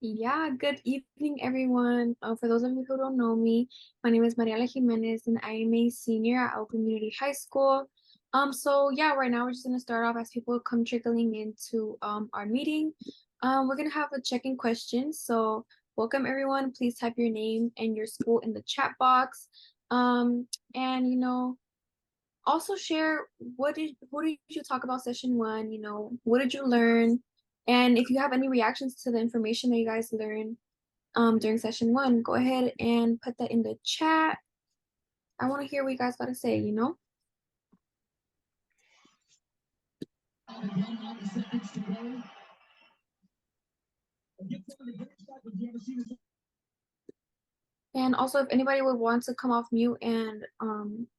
Yeah, good evening, everyone. For those of you who don't know me, my name is Mariela Jimenez, and I am a senior at Oak Community High School. So yeah, right now we're just gonna start off as people come trickling into our meeting. We're gonna have a check-in question. So welcome everyone. Please type your name and your school in the chat box. And also share what did you talk about session one, what did you learn? And if you have any reactions to the information that you guys learned during session one, go ahead and put that in the chat. I want to hear what you guys got to say. And also if anybody would want to come off mute and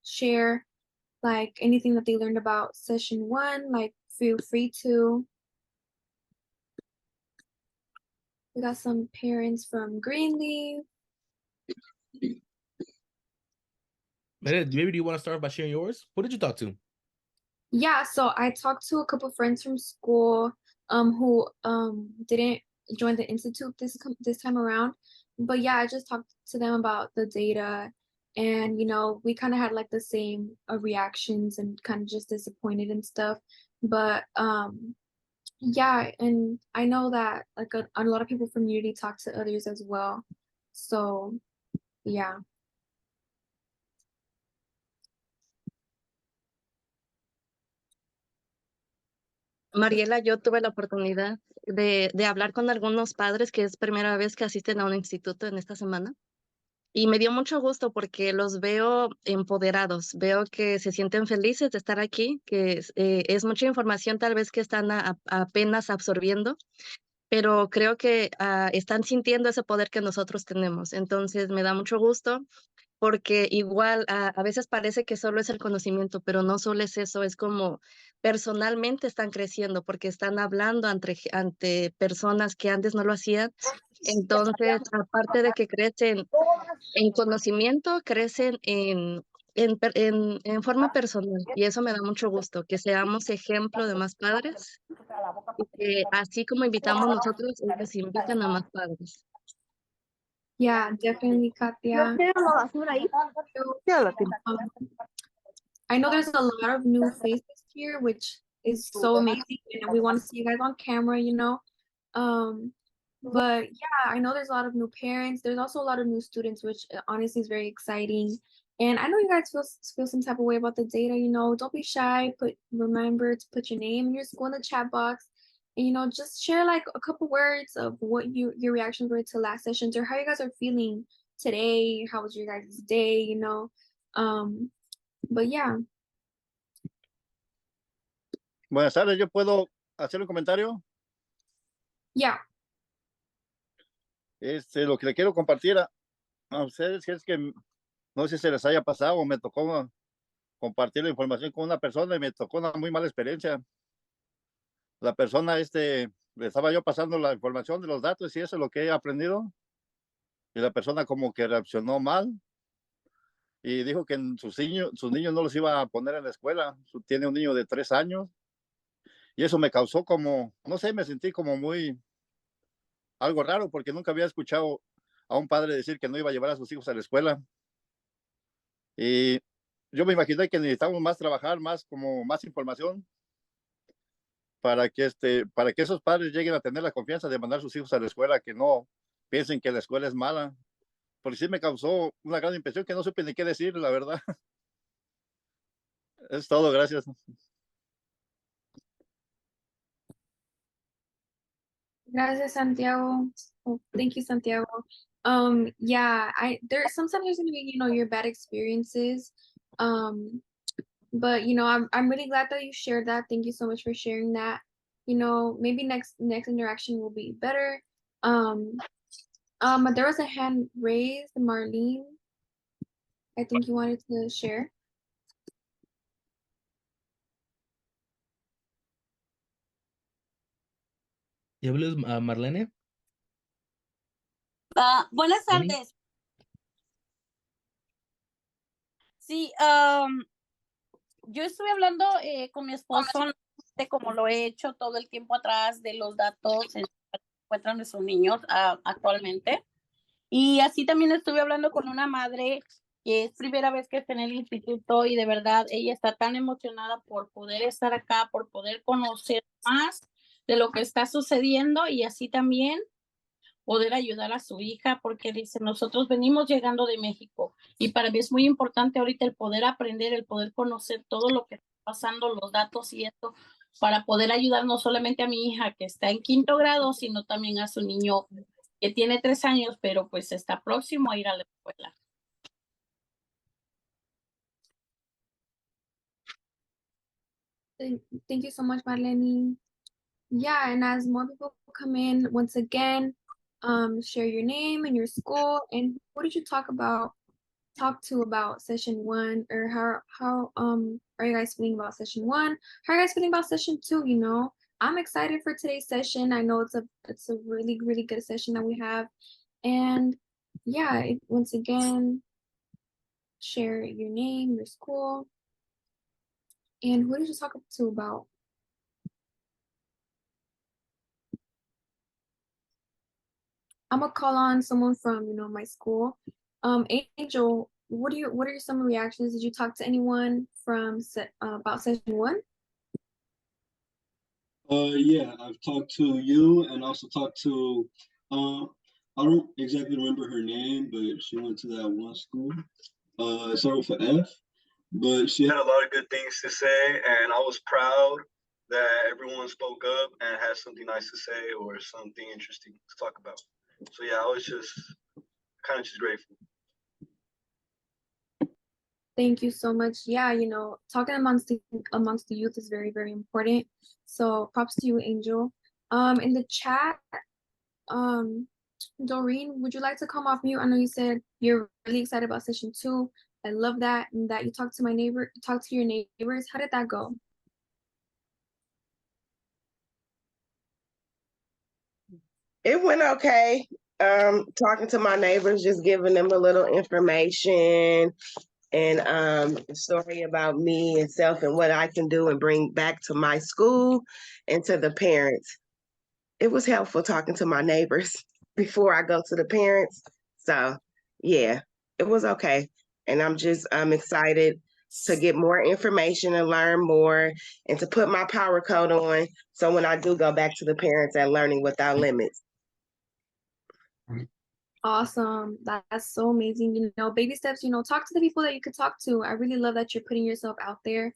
share like anything that they learned about session one, like feel free to. We got some parents from Greenleaf. Maybe do you want to start by sharing yours? Who did you talk to? Yeah, so I talked to a couple friends from school who didn't join the institute this time around. But yeah, I just talked to them about the data, and we kind of had like the same reactions and kind of just disappointed and stuff. But yeah, and I know that like a lot of people from Unity talk to others as well. So yeah. Mariela, yo tuve la oportunidad de hablar con algunos padres que es primera vez que asisten a un instituto en esta semana. Y me dio mucho gusto porque los veo empoderados, veo que se sienten felices de estar aquí, que es mucha información tal vez que están apenas absorbiendo, pero creo que están sintiendo ese poder que nosotros tenemos. Entonces me da mucho gusto porque igual a veces parece que solo es el conocimiento, pero no solo es eso, es como personalmente están creciendo porque están hablando ante personas que antes no lo hacían. Entonces, aparte de que crecen en conocimiento, crecen en forma personal y eso me da mucho gusto, que seamos ejemplo de más padres y que así como invitamos nosotros, ellos invitan a más padres. Yeah, definitely, Katia. Um, I know there's a lot of new faces here, which is so amazing, and we want to see you guys on camera. But yeah, I know there's a lot of new parents. There's also a lot of new students, which honestly is very exciting. And I know you guys feel some type of way about the data. Don't be shy. Remember to put your name and your school in the chat box, and just share like a couple words of what your reactions were to last sessions or how you guys are feeling today. How was your guys' day? But yeah. Buenas tardes, ¿yo puedo hacer un comentario? Yeah. Lo que le quiero compartir a ustedes es que no sé si se les haya pasado o me tocó compartir la información con una persona y me tocó una muy mala experiencia. La persona, le estaba yo pasando la información de los datos y eso es lo que he aprendido. Y la persona como que reaccionó mal y dijo que sus niños no los iba a poner en la escuela. Tiene un niño de 3 años y eso me causó como, no sé, me sentí como muy algo raro porque nunca había escuchado a un padre decir que no iba a llevar a sus hijos a la escuela. Y yo me imaginé que necesitamos más trabajar, más información para que esos padres lleguen a tener la confianza de mandar a sus hijos a la escuela, que no piensen que la escuela es mala. Porque sí me causó una gran impresión que no supe ni qué decir, la verdad. Es todo, gracias. Gracias, Santiago. Oh, thank you, Santiago. Yeah, sometimes there's gonna be, your bad experiences. But I'm really glad that you shared that. Thank you so much for sharing that. Maybe next interaction will be better. There was a hand raised, Marlene. I think you wanted to share. ¿Y hablas a Marlene? Buenas Jenny. tardes. Sí, yo estuve hablando con mi esposo, como lo he hecho todo el tiempo atrás, de los datos encuentran nuestros niños actualmente. Y así también estuve hablando con una madre que es primera vez que está en el instituto y de verdad ella está tan emocionada por poder estar acá, por poder conocer más de lo que está sucediendo y así también poder ayudar a su hija, porque dice, nosotros venimos llegando de México y para mí es muy importante ahorita el poder aprender, el poder conocer todo lo que está pasando, los datos y esto, para poder ayudar no solamente a mi hija que está en 5º grado, sino también a su niño que tiene 3 años, pero pues está próximo a ir a la escuela. Thank you so much, Marlene. Yeah, and as more people come in, once again, share your name and your school and what did you talk to about session 1, or how are you guys feeling about session 1? How are you guys feeling about session 2? You know, I'm excited for today's session. I know it's a really, really good session that we have. And yeah, once again, share your name, your school, and what did you talk to about? I'm gonna call on someone from, my school. Angel, what are some reactions? Did you talk to anyone from about session 1? Yeah, I've talked to you and also talked to, I don't exactly remember her name, but she went to that one school. It started with an F, but she had a lot of good things to say, and I was proud that everyone spoke up and had something nice to say or something interesting to talk about. So yeah, I was just kind of just grateful. Thank you so much. Yeah, talking amongst the youth is very, very important. So props to you, Angel. In the chat, Doreen, would you like to come off mute? I know you said you're really excited about session 2. I love that, and that you talked to your neighbors. How did that go? It went okay. Talking to my neighbors, just giving them a little information and a story about me and self and what I can do and bring back to my school and to the parents. It was helpful talking to my neighbors before I go to the parents. So yeah, it was okay. And I'm excited to get more information and learn more and to put my power code on. So when I do go back to the parents at Learning Without Limits. Awesome. That's so amazing. Baby steps, talk to the people that you could talk to. I really love that you're putting yourself out there.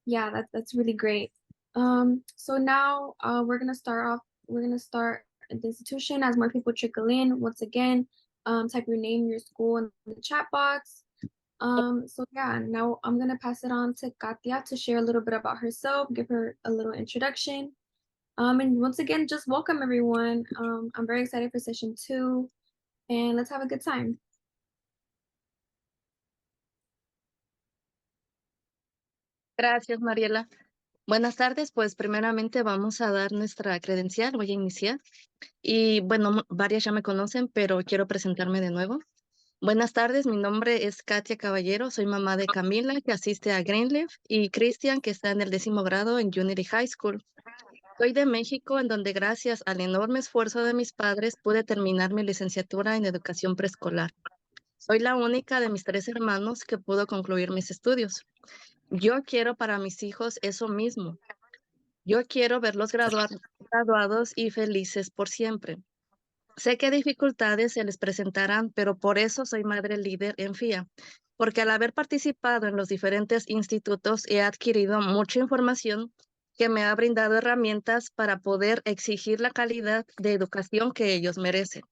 Yeah, that's really great. So now we're gonna start the institution as more people trickle in. Once again, type your name, your school in the chat box. So yeah, now I'm gonna pass it on to Katia to share a little bit about herself, give her a little introduction. And once again, just welcome everyone. I'm very excited for session 2. And let's have a good time. Gracias, Mariela. Buenas tardes, pues primeramente vamos a dar nuestra credencial, voy a iniciar. Y bueno, varias ya me conocen, pero quiero presentarme de nuevo. Buenas tardes, mi nombre es Katia Caballero, soy mamá de Camila, que asiste a Greenleaf, y Cristian, que está en el 10º grado en Unity High School. Soy de México, en donde gracias al enorme esfuerzo de mis padres pude terminar mi licenciatura en educación preescolar. Soy la única de mis 3 hermanos que pudo concluir mis estudios. Yo quiero para mis hijos eso mismo. Yo quiero verlos graduados y felices por siempre. Sé que dificultades se les presentarán, pero por eso soy madre líder en FIA, porque al haber participado en los diferentes institutos he adquirido mucha información que me ha brindado herramientas para poder exigir la calidad de educación que ellos merecen.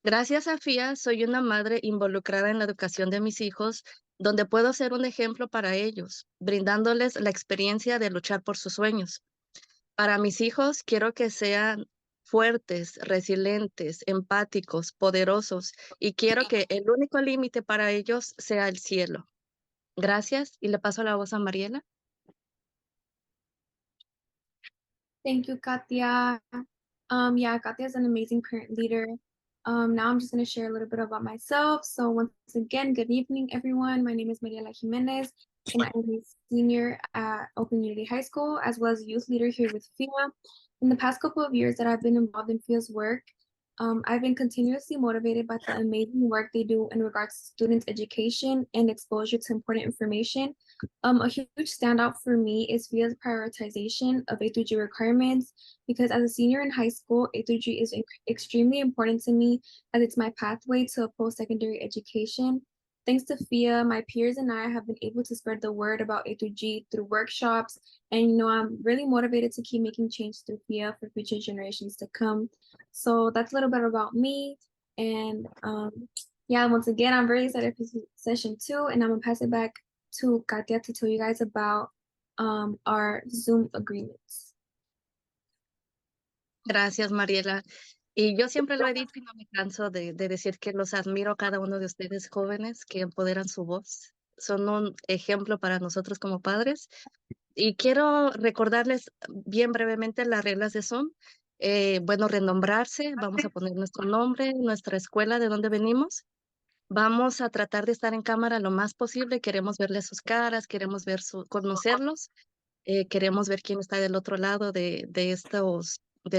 Gracias a FIA, soy una madre involucrada en la educación de mis hijos, donde puedo ser un ejemplo para ellos, brindándoles la experiencia de luchar por sus sueños. Para mis hijos, quiero que sean fuertes, resilientes, empáticos, poderosos, y quiero que el único límite para ellos sea el cielo. Gracias, y le paso la voz a Mariela. Thank you, Katia. Yeah, Katia is an amazing parent leader. Now I'm just going to share a little bit about myself. So once again, good evening, everyone. My name is Mariela Jimenez, and I'm a senior at Open Unity High School, as well as youth leader here with FIA. In the past couple of years that I've been involved in FIA's work, I've been continuously motivated by the amazing work they do in regards to students' education and exposure to important information. A huge standout for me is FIA's prioritization of A through G requirements, because as a senior in high school, A through G is extremely important to me as it's my pathway to a post-secondary education. Thanks to FIA, my peers and I have been able to spread the word about A through G through workshops. And, I'm really motivated to keep making change through FIA for future generations to come. So that's a little bit about me. And yeah, once again, I'm very excited for session 2. And I'm going to pass it back to Katia to tell you guys about our Zoom agreements. Gracias, Mariela. Y yo siempre lo he dicho y no me canso de decir que los admiro a cada uno de ustedes jóvenes que empoderan su voz. Son un ejemplo para nosotros como padres. Y quiero recordarles bien brevemente las reglas de Zoom. Bueno, renombrarse, vamos a poner nuestro nombre, nuestra escuela, de dónde venimos. Vamos a tratar de estar en cámara lo más posible. Queremos verles sus caras, queremos conocerlos. Queremos ver quién está del otro lado de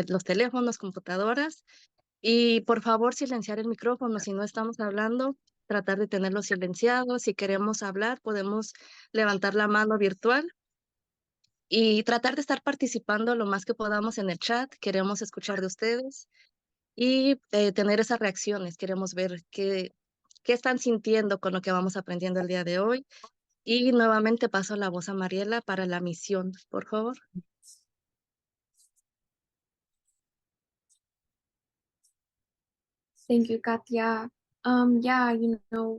los teléfonos, computadoras. Y por favor, silenciar el micrófono. Si no estamos hablando, tratar de tenerlo silenciado. Si queremos hablar, podemos levantar la mano virtual y tratar de estar participando lo más que podamos en el chat. Queremos escuchar de ustedes y tener esas reacciones. Queremos ver qué están sintiendo con lo que vamos aprendiendo el día de hoy. Y nuevamente paso la voz a Mariela para la misión, por favor. Thank you, Katia. Yeah,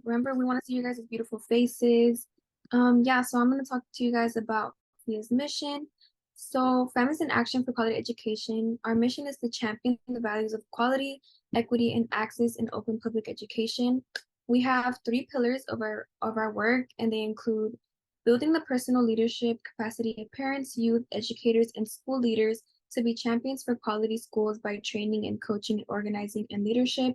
remember we want to see you guys' beautiful faces. Yeah, so I'm going to talk to you guys about FIA's mission. So, Families in Action for Quality Education, our mission is to champion the values of quality, equity, and access in open public education. We have 3 pillars of our work, and they include building the personal leadership capacity of parents, youth, educators, and school leaders to be champions for quality schools by training and coaching, organizing, and leadership.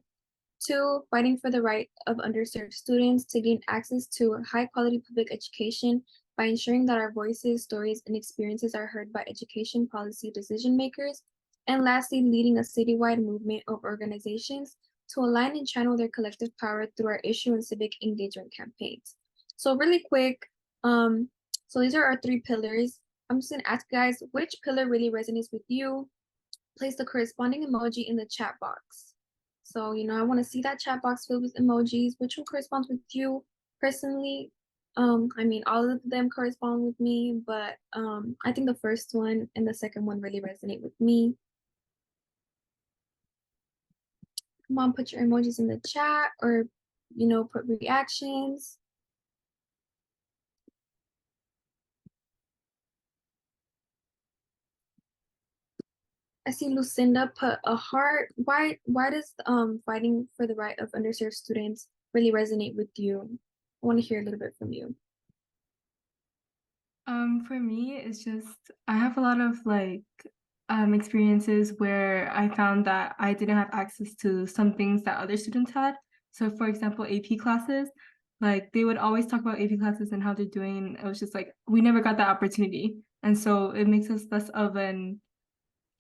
2, fighting for the right of underserved students to gain access to high quality public education by ensuring that our voices, stories, and experiences are heard by education policy decision makers. And lastly, leading a citywide movement of organizations to align and channel their collective power through our issue and civic engagement campaigns. So really quick, so these are our 3 pillars. I'm just gonna ask you guys, which pillar really resonates with you? Place the corresponding emoji in the chat box. So, I want to see that chat box filled with emojis. Which one corresponds with you personally? All of them correspond with me, but I think the first one and the second one really resonate with me. Come on, put your emojis in the chat or, put reactions. I see Lucinda put a heart. Why does fighting for the right of underserved students really resonate with you? I want to hear a little bit from you. For me, it's just I have a lot of experiences where I found that I didn't have access to some things that other students had. So for example, AP classes, they would always talk about AP classes and how they're doing. It was just we never got that opportunity. And so it makes us less of an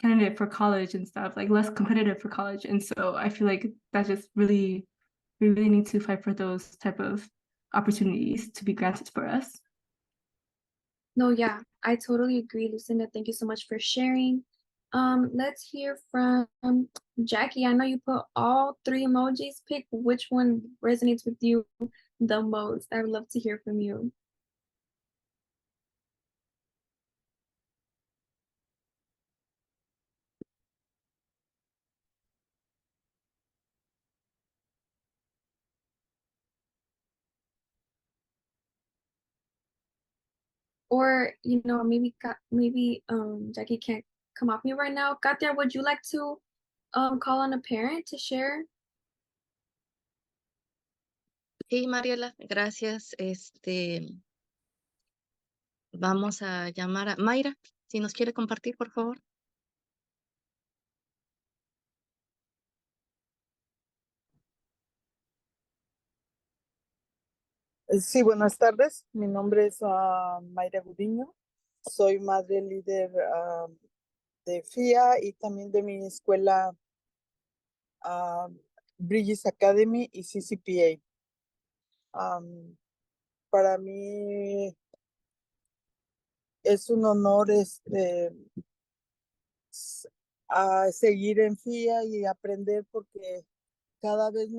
candidate for college and stuff, less competitive for college. And so I feel like that just we really need to fight for those type of opportunities to be granted for us. No, yeah, I totally agree, Lucinda. Thank you so much for sharing. Let's hear from Jackie. I know you put all 3 emojis. Pick which one resonates with you the most. I would love to hear from you. Or, maybe Jackie can't come off me right now. Katia, would you like to call on a parent to share? Sí, Mariela, gracias. Vamos a llamar a Mayra, si nos quiere compartir, por favor. Sí, buenas tardes. Mi nombre es Mayra Gudiño. Soy madre líder de FIA y también de mi escuela Bridges Academy y CCPA. Para mí es un honor a seguir en FIA y aprender porque cada vez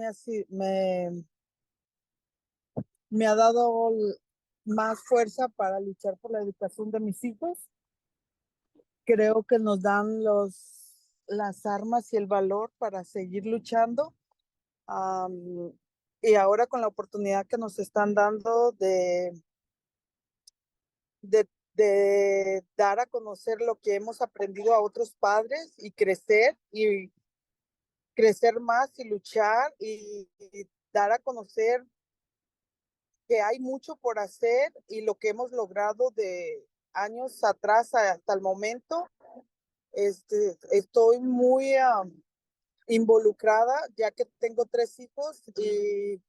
me ha dado más fuerza para luchar por la educación de mis hijos. Creo que nos dan las armas y el valor para seguir luchando. Y ahora con la oportunidad que nos están dando de dar a conocer lo que hemos aprendido a otros padres y crecer más y luchar y dar a conocer que hay mucho por hacer y lo que hemos logrado de años atrás hasta el momento. Estoy muy involucrada ya que tengo 3 hijos y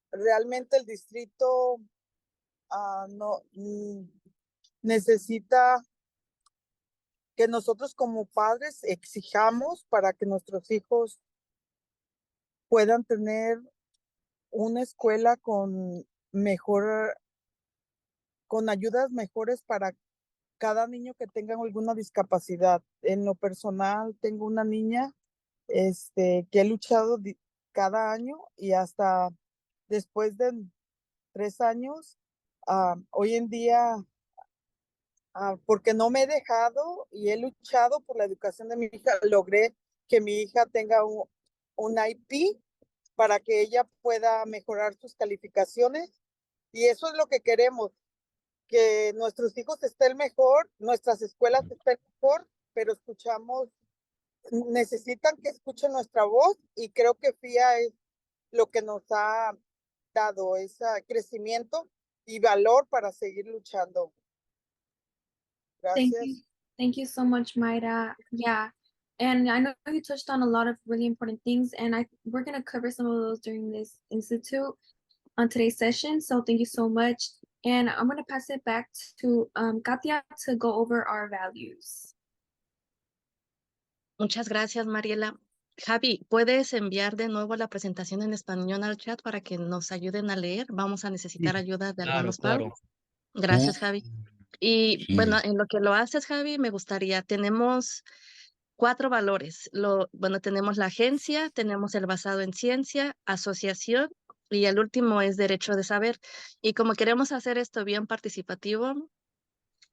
realmente el distrito no necesita que nosotros como padres exijamos para que nuestros hijos puedan tener una escuela con ayudas mejores para cada niño que tenga alguna discapacidad. En lo personal, tengo una niña que he luchado cada año y hasta después de 3 años, hoy en día, porque no me he dejado y he luchado por la educación de mi hija, logré que mi hija tenga un IP para que ella pueda mejorar sus calificaciones y eso es lo que queremos, que nuestros hijos estén mejor, nuestras escuelas estén mejor, pero necesitan que escuchen nuestra voz y creo que FIA es lo que nos ha dado ese crecimiento y valor para seguir luchando. Thank Gracias. you. Thank you so much, Mayra. Yeah. And I know you touched on a lot of really important things, and we're going to cover some of those during this institute on today's session. So thank you so much. And I'm going to pass it back to Katia to go over our values. Muchas gracias, Mariela. Javi, ¿puedes enviar de nuevo la presentación en español al chat para que nos ayuden a leer? Vamos a necesitar ayuda de Claro, algunos padres. claro. Gracias, Javi. Y bueno, en lo que lo haces, Javi, me gustaría, tenemos 4 valores. Bueno, tenemos la agencia, tenemos el basado en ciencia, asociación y el último es derecho de saber. Y como queremos hacer esto bien participativo,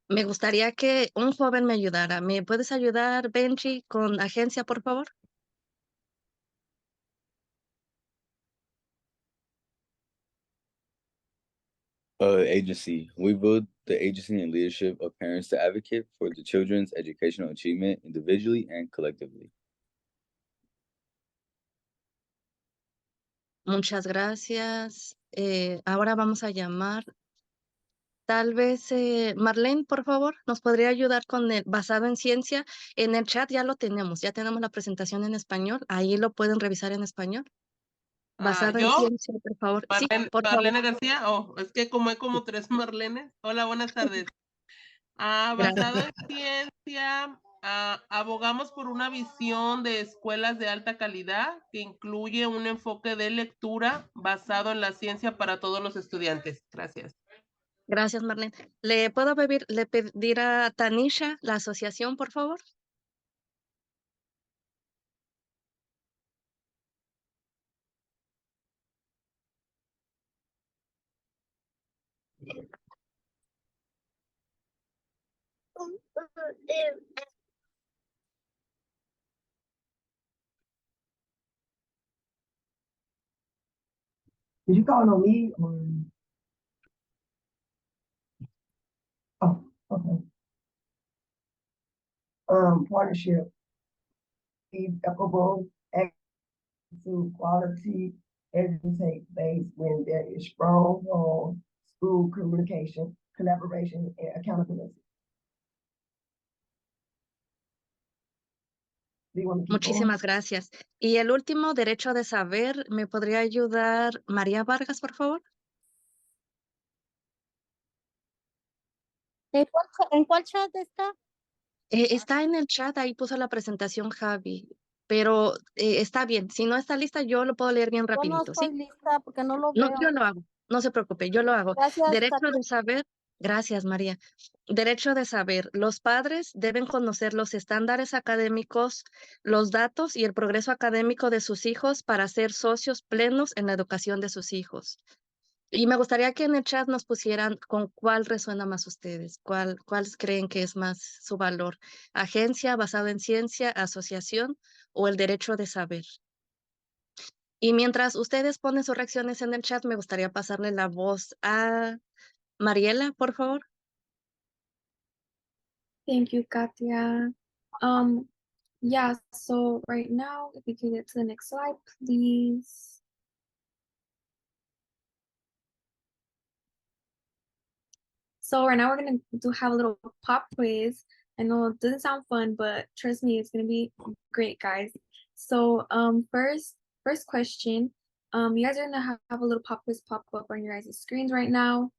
me gustaría que un joven me ayudara. ¿Me puedes ayudar, Benji, con agencia, por favor? Agency. We build the agency and leadership of parents to advocate for the children's educational achievement individually and collectively. Muchas gracias. Ahora vamos a llamar, tal vez, Marlene, por favor, ¿nos podría ayudar con el basado en ciencia? En el chat ya lo tenemos, ya tenemos la presentación en español, ahí lo pueden revisar en español. Basado en ¿Yo? ciencia, por favor. Sí, por favor. Marlene García, es que como hay como 3 Marlenes. Hola, buenas tardes. Basado en ciencia, abogamos por una visión de escuelas de alta calidad que incluye un enfoque de lectura basado en la ciencia para todos los estudiantes. Gracias. Gracias, Marlene. ¿Le pedir a Tanisha, la asociación, por favor? Did you call on me or? Oh, okay. Partnership. Equitable, to quality, evidence-based when there is strong school communication, collaboration, and accountability. Muchísimas gracias. Y el último, derecho de saber, ¿me podría ayudar María Vargas, por favor? ¿En cuál chat está? Está en el chat, ahí puso la presentación Javi, pero está bien. Si no está lista, yo lo puedo leer bien Yo no rapidito, ¿sí? estoy lista porque no lo No, yo veo. lo hago, no se preocupe, yo lo hago. Gracias, Derecho Katia. de saber, gracias María. Derecho de saber, los padres deben conocer los estándares académicos, los datos y el progreso académico de sus hijos para ser socios plenos en la educación de sus hijos. Y me gustaría que en el chat nos pusieran con cuál resuena más ustedes, cuál creen que es más su valor, agencia basada en ciencia, asociación o el derecho de saber. Y mientras ustedes ponen sus reacciones en el chat, me gustaría pasarle la voz a Mariela, por favor. Thank you, Katia. Yeah, so right now, if you can get to the next slide, please. So right now we're gonna have a little pop quiz. I know it doesn't sound fun, but trust me, it's gonna be great, guys. So first question. You guys are gonna have a little pop quiz pop up on your guys' screens right now.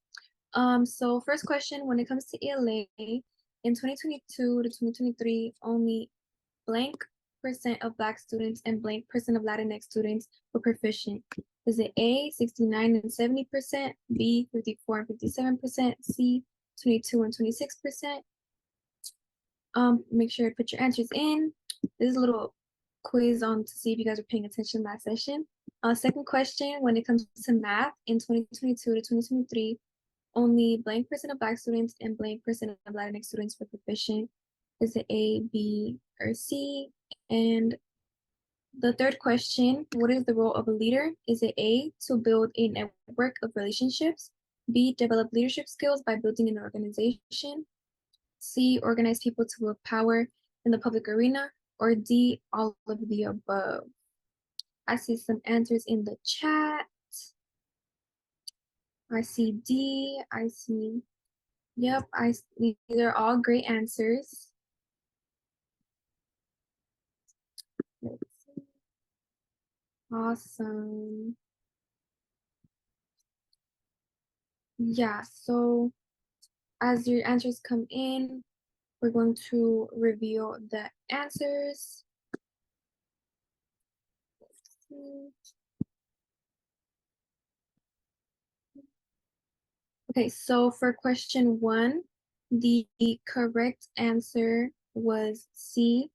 So first question, when it comes to ELA, in 2022 to 2023, only blank percent of Black students and blank percent of Latinx students were proficient. Is it A, 69 and 70%, B, 54 and 57%, C, 22 and 26%? Make sure to put your answers in. This is a little quiz on to see if you guys are paying attention last session. Second question, when it comes to math in 2022 to 2023, only blank percent of Black students and blank percent of Latinx students were proficient. Is it A, B, or C? And the third question, what is the role of a leader? Is it A, to build a network of relationships? B, develop leadership skills by building an organization? C, organize people to wield power in the public arena? Or D, all of the above? I see some answers in the chat. I see D, I see, yep, these are all great answers. Let's see. Awesome. Yeah, so as your answers come in, we're going to reveal the answers. Let's see. Okay, so for question 1, the correct answer was C,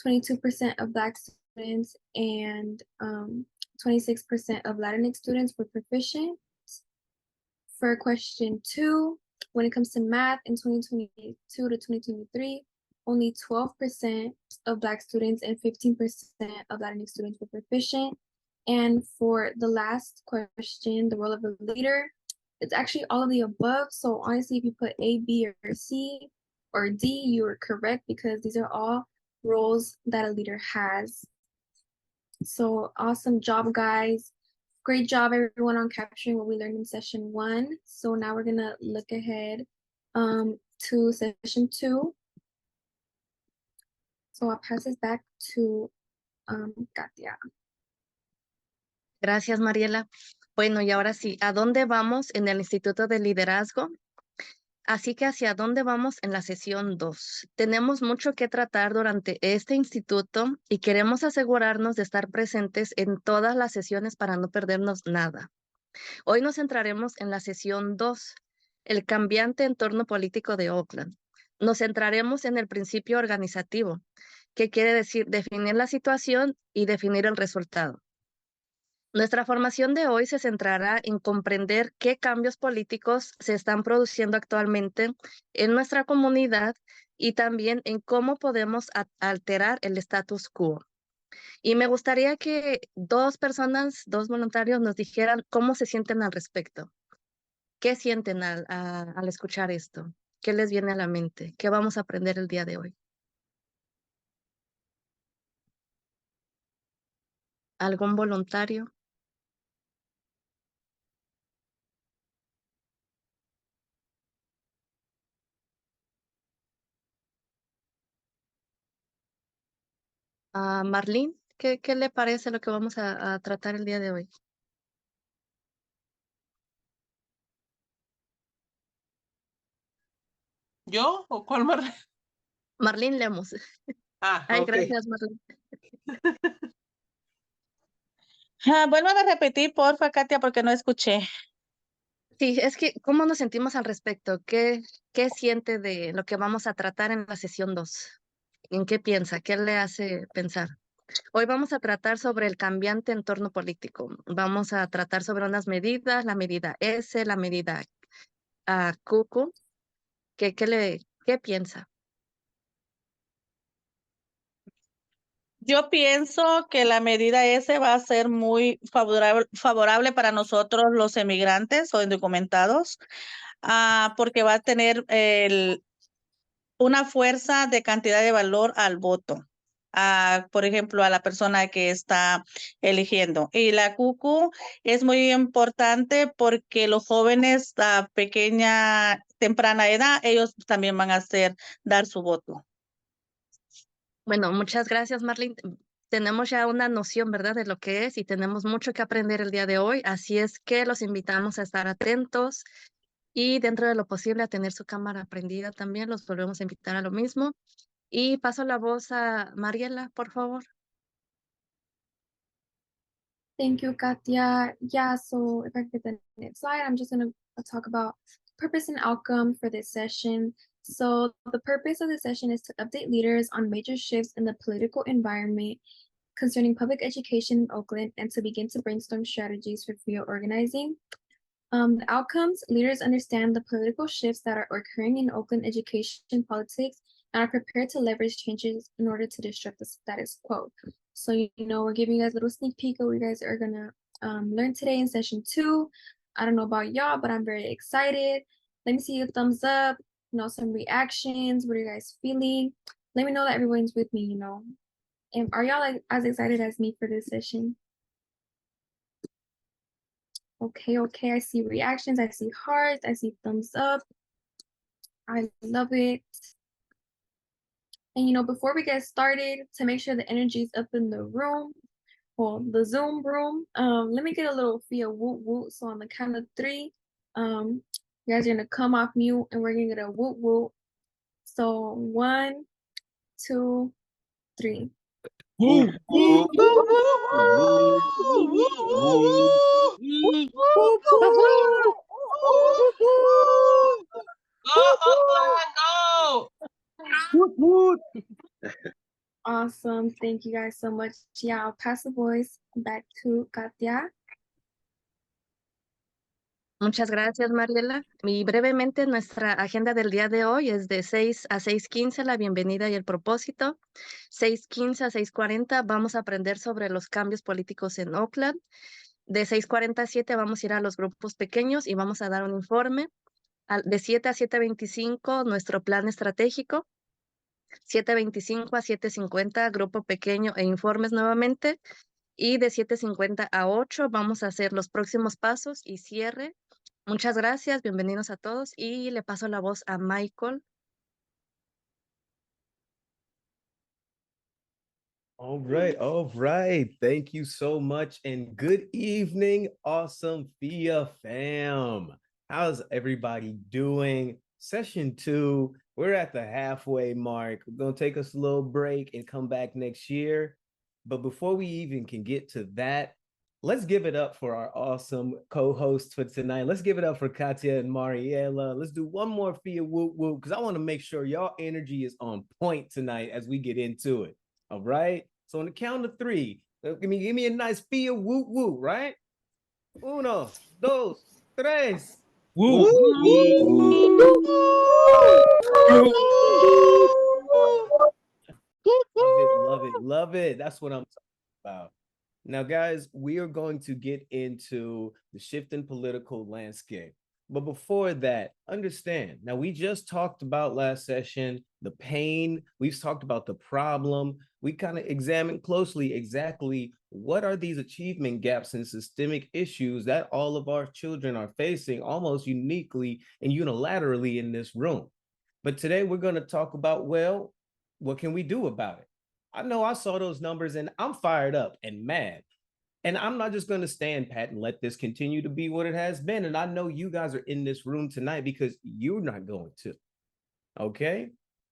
22% of Black students and 26% of Latinx students were proficient. For question 2, when it comes to math in 2022 to 2023, only 12% of Black students and 15% of Latinx students were proficient. And for the last question, the role of a leader, it's actually all of the above. So honestly, if you put A, B, or C, or D, you are correct because these are all roles that a leader has. So awesome job, guys. Great job, everyone, on capturing what we learned in session 1. So now we're gonna look ahead to session 2. So I'll pass this back to Katia. Gracias, Mariela. Bueno, y ahora sí, ¿a dónde vamos en el Instituto de Liderazgo? Así que ¿hacia dónde vamos en la sesión 2? Tenemos mucho que tratar durante este instituto y queremos asegurarnos de estar presentes en todas las sesiones para no perdernos nada. Hoy nos centraremos en la sesión 2, el cambiante entorno político de Oakland. Nos centraremos en el principio organizativo, que quiere decir definir la situación y definir el resultado. Nuestra formación de hoy se centrará en comprender qué cambios políticos se están produciendo actualmente en nuestra comunidad y también en cómo podemos alterar el status quo. Y me gustaría que 2 personas, 2 voluntarios nos dijeran cómo se sienten al respecto. ¿Qué sienten al escuchar esto? ¿Qué les viene a la mente? ¿Qué vamos a aprender el día de hoy? ¿Algún voluntario? Marlene, ¿qué le parece lo que vamos a tratar el día de hoy? ¿Yo o cuál Marlene? Marlene Lemus. Ah, Ay, ok. gracias, Marlene. Vuelvan a repetir, porfa, Katia, porque no escuché. Sí, es que, ¿cómo nos sentimos al respecto? ¿Qué siente de lo que vamos a tratar en la sesión 2? ¿En qué piensa? ¿Qué le hace pensar? Hoy vamos a tratar sobre el cambiante entorno político. Vamos a tratar sobre unas medidas, la medida S, la medida QQ. ¿Qué piensa? Yo pienso que la medida S va a ser muy favorable para nosotros los emigrantes o indocumentados, porque va a tener una fuerza de cantidad de valor al voto. Por ejemplo, a la persona que está eligiendo. Y la QQ es muy importante porque los jóvenes a temprana edad, ellos también van a dar su voto. Bueno, muchas gracias, Marlene. Tenemos ya una noción, ¿verdad?, de lo que es y tenemos mucho que aprender el día de hoy, así es que los invitamos a estar atentos y dentro de lo posible a tener su cámara prendida también, los volvemos a invitar a lo mismo. Y paso la voz a Mariela, por favor. Thank you, Katya. Yeah, so if I get the next slide, I'm just going to talk about purpose and outcome for this session. So the purpose of the session is to update leaders on major shifts in the political environment concerning public education in Oakland and to begin to brainstorm strategies for field organizing. The outcomes, leaders understand the political shifts that are occurring in Oakland education politics and are prepared to leverage changes in order to disrupt the status quo. So, we're giving you guys a little sneak peek of what you guys are gonna learn today in session 2. I don't know about y'all, but I'm very excited. Let me see a thumbs up, some reactions. What are you guys feeling? Let me know that everyone's with me, And are y'all as excited as me for this session? Okay, I see reactions, I see hearts, I see thumbs up. I love it. And before we get started, to make sure the energy is up in the room, well, the Zoom room, let me get a little feel woot woot. So on the count of 3, you guys are gonna come off mute and we're gonna get a woot woot. So 1, 2, 3. Woo, woo, Go, Awesome. Thank you guys so much. Yeah, I'll pass the voice back to Katya. Muchas gracias, Mariela. Y brevemente, nuestra agenda del día de hoy es de 6 a 6:15, la bienvenida y el propósito. 6:15 a 6:40 vamos a aprender sobre los cambios políticos en Oakland. De 6:40 a 7 vamos a ir a los grupos pequeños y vamos a dar un informe. De 7 a 7:25, nuestro plan estratégico. 7:25 a 7:50, grupo pequeño e informes nuevamente. Y de 7:50 a 8 vamos a hacer los próximos pasos y cierre. Muchas gracias, bienvenidos a todos y le paso la voz a Michael. All right. Thank you so much and good evening, awesome FIA fam. How's everybody doing? Session 2, we're at the halfway mark. We're gonna take us a little break and come back next year. But before we even can get to that, let's give it up for our awesome co-hosts for tonight. Let's give it up for Katya and Mariela. Let's do one more FIA whoop whoop because I want to make sure y'all energy is on point tonight as we get into it. All right. So on the count of 3, give me a nice FIA whoop whoop, right? 1, 2, 3. Woo! Love it. That's what I'm talking about. Now, guys, we are going to get into the shift in political landscape. But before that, understand. Now, we just talked about last session, the pain. We've talked about the problem. We kind of examined closely exactly what are these achievement gaps and systemic issues that all of our children are facing almost uniquely and unilaterally in this room. But today we're going to talk about, well, what can we do about it? I know I saw those numbers and I'm fired up and mad. And I'm not just going to stand pat and let this continue to be what it has been. And I know you guys are in this room tonight because you're not going to. Okay.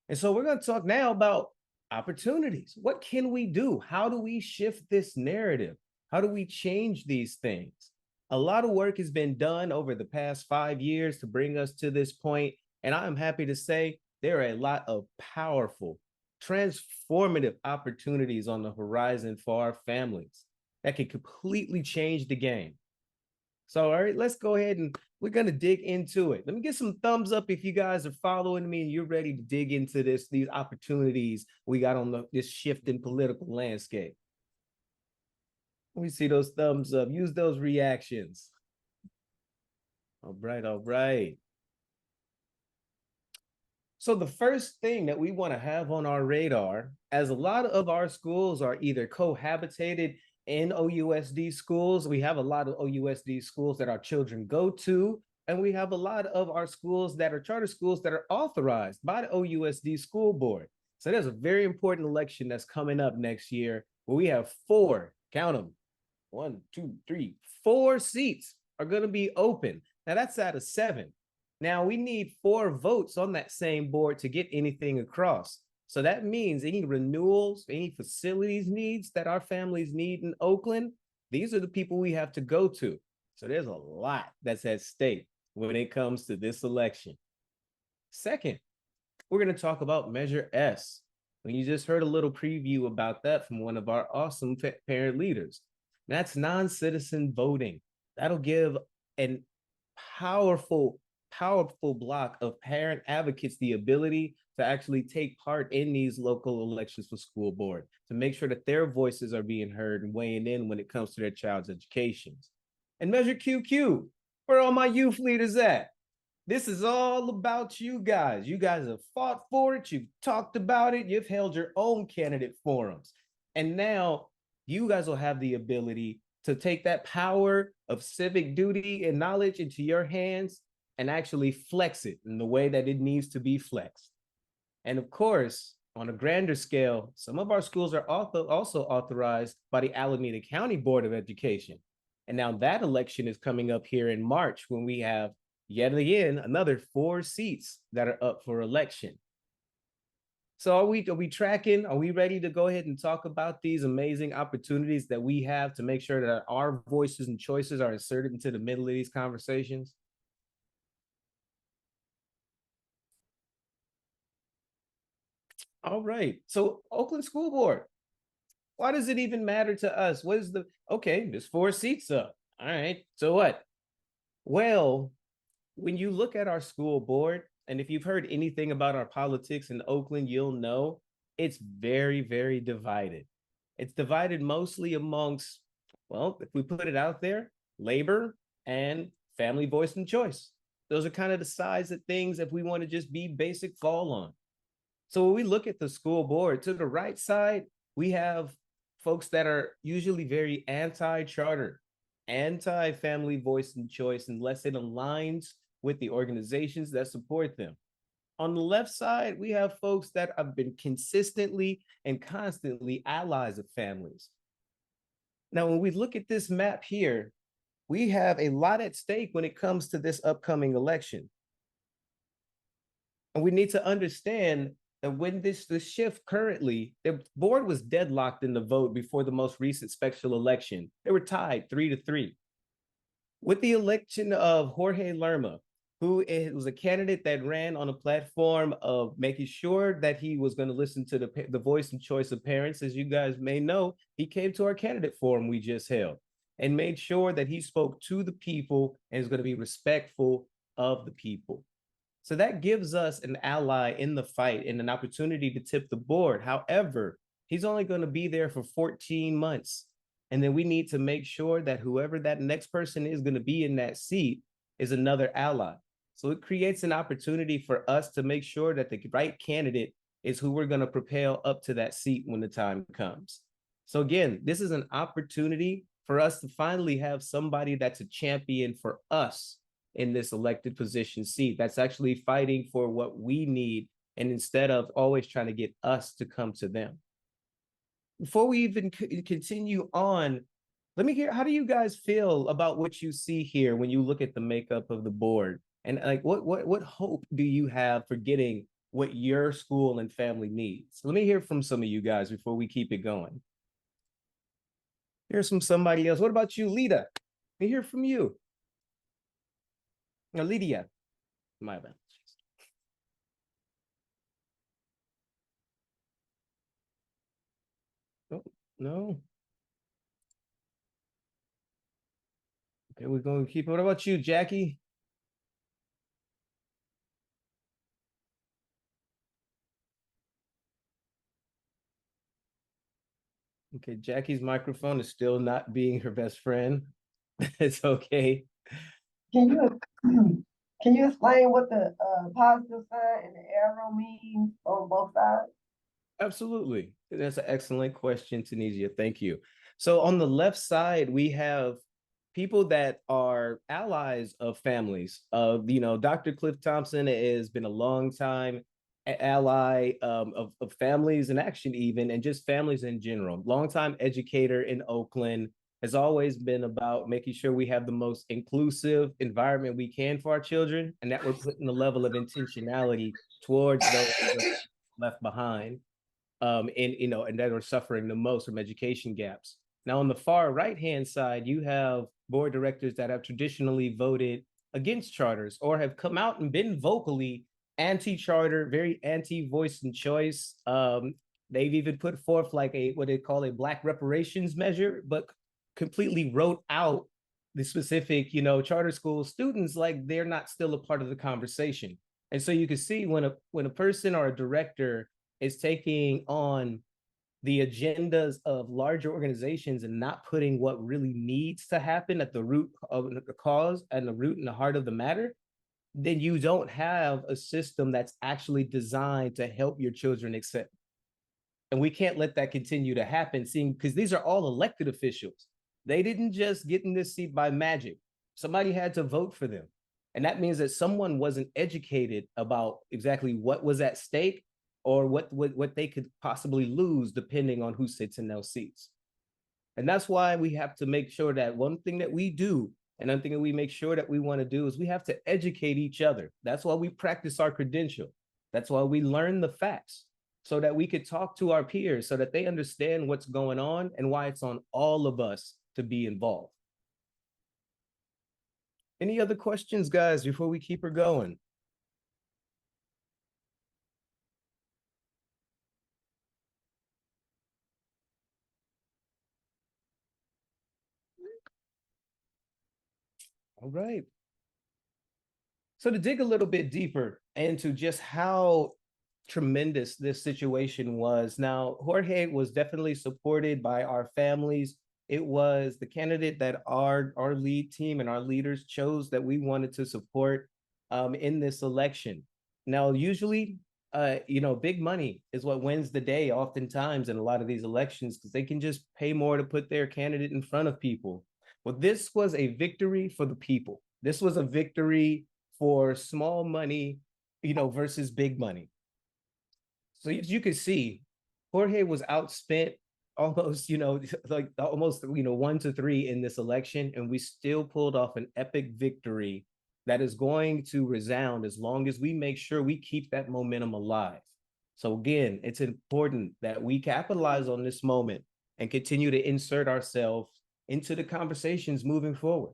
And so we're going to talk now about opportunities. What can we do? How do we shift this narrative? How do we change these things? A lot of work has been done over the past 5 years to bring us to this point, and I'm happy to say there are a lot of powerful, transformative opportunities on the horizon for our families that can completely change the game. So, all right, let's go ahead and we're going to dig into it. Let me get some thumbs up if you guys are following me and you're ready to dig into these opportunities we got on this shift in political landscape. We see those thumbs up. Use those reactions. All right, all right. So the first thing that we want to have on our radar, as a lot of our schools are either cohabitated in OUSD schools, we have a lot of OUSD schools that our children go to, and we have a lot of our schools that are charter schools that are authorized by the OUSD school board. So there's a very important election that's coming up next year where we have 4, count them, 1, 2, 3, 4 seats are going to be open. Now that's out of 7. Now we need 4 votes on that same board to get anything across. So that means any renewals, any facilities needs that our families need in Oakland, these are the people we have to go to. So there's a lot that's at stake when it comes to this election. Second, we're going to talk about Measure S. When you just heard a little preview about that from one of our awesome parent leaders. That's non-citizen voting. That'll give an powerful block of parent advocates the ability to actually take part in these local elections for school board, to make sure that their voices are being heard and weighing in when it comes to their child's educations. And Measure QQ, where are all my youth leaders at? This is all about you guys. You guys have fought for it. You've talked about it. You've held your own candidate forums. And now you guys will have the ability to take that power of civic duty and knowledge into your hands and actually flex it in the way that it needs to be flexed. And of course, on a grander scale, some of our schools are also authorized by the Alameda County Board of Education. And now that election is coming up here in March when we have yet again another 4 seats that are up for election. So are we tracking? Are we ready to go ahead and talk about these amazing opportunities that we have to make sure that our voices and choices are inserted into the middle of these conversations? All right. So Oakland School Board, why does it even matter to us? What is okay, there's 4 seats up. All right. So what? Well, when you look at our school board, and if you've heard anything about our politics in Oakland, you'll know it's very, very divided. It's divided mostly amongst, well, if we put it out there, labor and family voice and choice. Those are kind of the sides of things if we want to just be basic fall on. So when we look at the school board, to the right side, we have folks that are usually very anti-charter, anti-family voice and choice, unless it aligns with the organizations that support them. On the left side, we have folks that have been consistently and constantly allies of families. Now, when we look at this map here, we have a lot at stake when it comes to this upcoming election. And we need to understand that when this shift currently, the board was deadlocked in the vote before the most recent special election. They were tied 3-3. With the election of Jorge Lerma, who was a candidate that ran on a platform of making sure that he was going to listen to the voice and choice of parents. As you guys may know, he came to our candidate forum we just held and made sure that he spoke to the people and is going to be respectful of the people. So that gives us an ally in the fight and an opportunity to tip the board. However, he's only going to be there for 14 months. And then we need to make sure that whoever that next person is going to be in that seat is another ally. So it creates an opportunity for us to make sure that the right candidate is who we're going to propel up to that seat when the time comes. So again, this is an opportunity for us to finally have somebody that's a champion for us in this elected position seat, that's actually fighting for what we need, and instead of always trying to get us to come to them. Before we even continue on, let me hear, how do you guys feel about what you see here when you look at the makeup of the board? And like, what hope do you have for getting what your school and family needs. Let me hear from some of you guys before we keep it going. Here's from somebody else. What about you, Lita? Let me hear from you. No, Lydia. My bad. Oh, no. Okay, we're going to keep it. What about you, Jackie? Okay, Jackie's microphone is still not being her best friend. It's okay. Can you explain what the positive sign and the arrow means on both sides? Absolutely. That's an excellent question, Tunisia. Thank you. So on the left side, we have people that are allies of families. Dr. Cliff Thompson has been a long time ally of families in action, even, and just families in general. Longtime educator in Oakland, has always been about making sure we have the most inclusive environment we can for our children, and that we're putting a level of intentionality towards those left behind. And that are suffering the most from education gaps. Now, on the far right-hand side, you have board directors that have traditionally voted against charters or have come out and been vocally anti-charter, very anti-voice and choice. They've even put forth like what they call a Black reparations measure, but completely wrote out the specific, charter school students like they're not still a part of the conversation. And so you can see when a person or a director is taking on the agendas of larger organizations and not putting what really needs to happen at the root of the cause and the root and the heart of the matter, then you don't have a system that's actually designed to help your children accept. And we can't let that continue to happen, because these are all elected officials. They didn't just get in this seat by magic. Somebody had to vote for them. And that means that someone wasn't educated about exactly what was at stake or what they could possibly lose depending on who sits in those seats. And that's why we have to make sure that one thing that we do, and one thing that we make sure that we want to do, is we have to educate each other. That's why we practice our credential. That's why we learn the facts, so that we could talk to our peers, so that they understand what's going on and why it's on all of us to be involved. Any other questions, guys, before we keep her going? All right. So to dig a little bit deeper into just how tremendous this situation was. Now, Jorge was definitely supported by our families. It was the candidate that our lead team and our leaders chose that we wanted to support in this election. Now, usually, big money is what wins the day oftentimes in a lot of these elections, because they can just pay more to put their candidate in front of people. Well, this was a victory for the people. This was a victory for small money, versus big money. So as you can see, Jorge was outspent almost, almost 1-3 in this election, and we still pulled off an epic victory that is going to resound as long as we make sure we keep that momentum alive. So again, it's important that we capitalize on this moment and continue to insert ourselves into the conversations moving forward.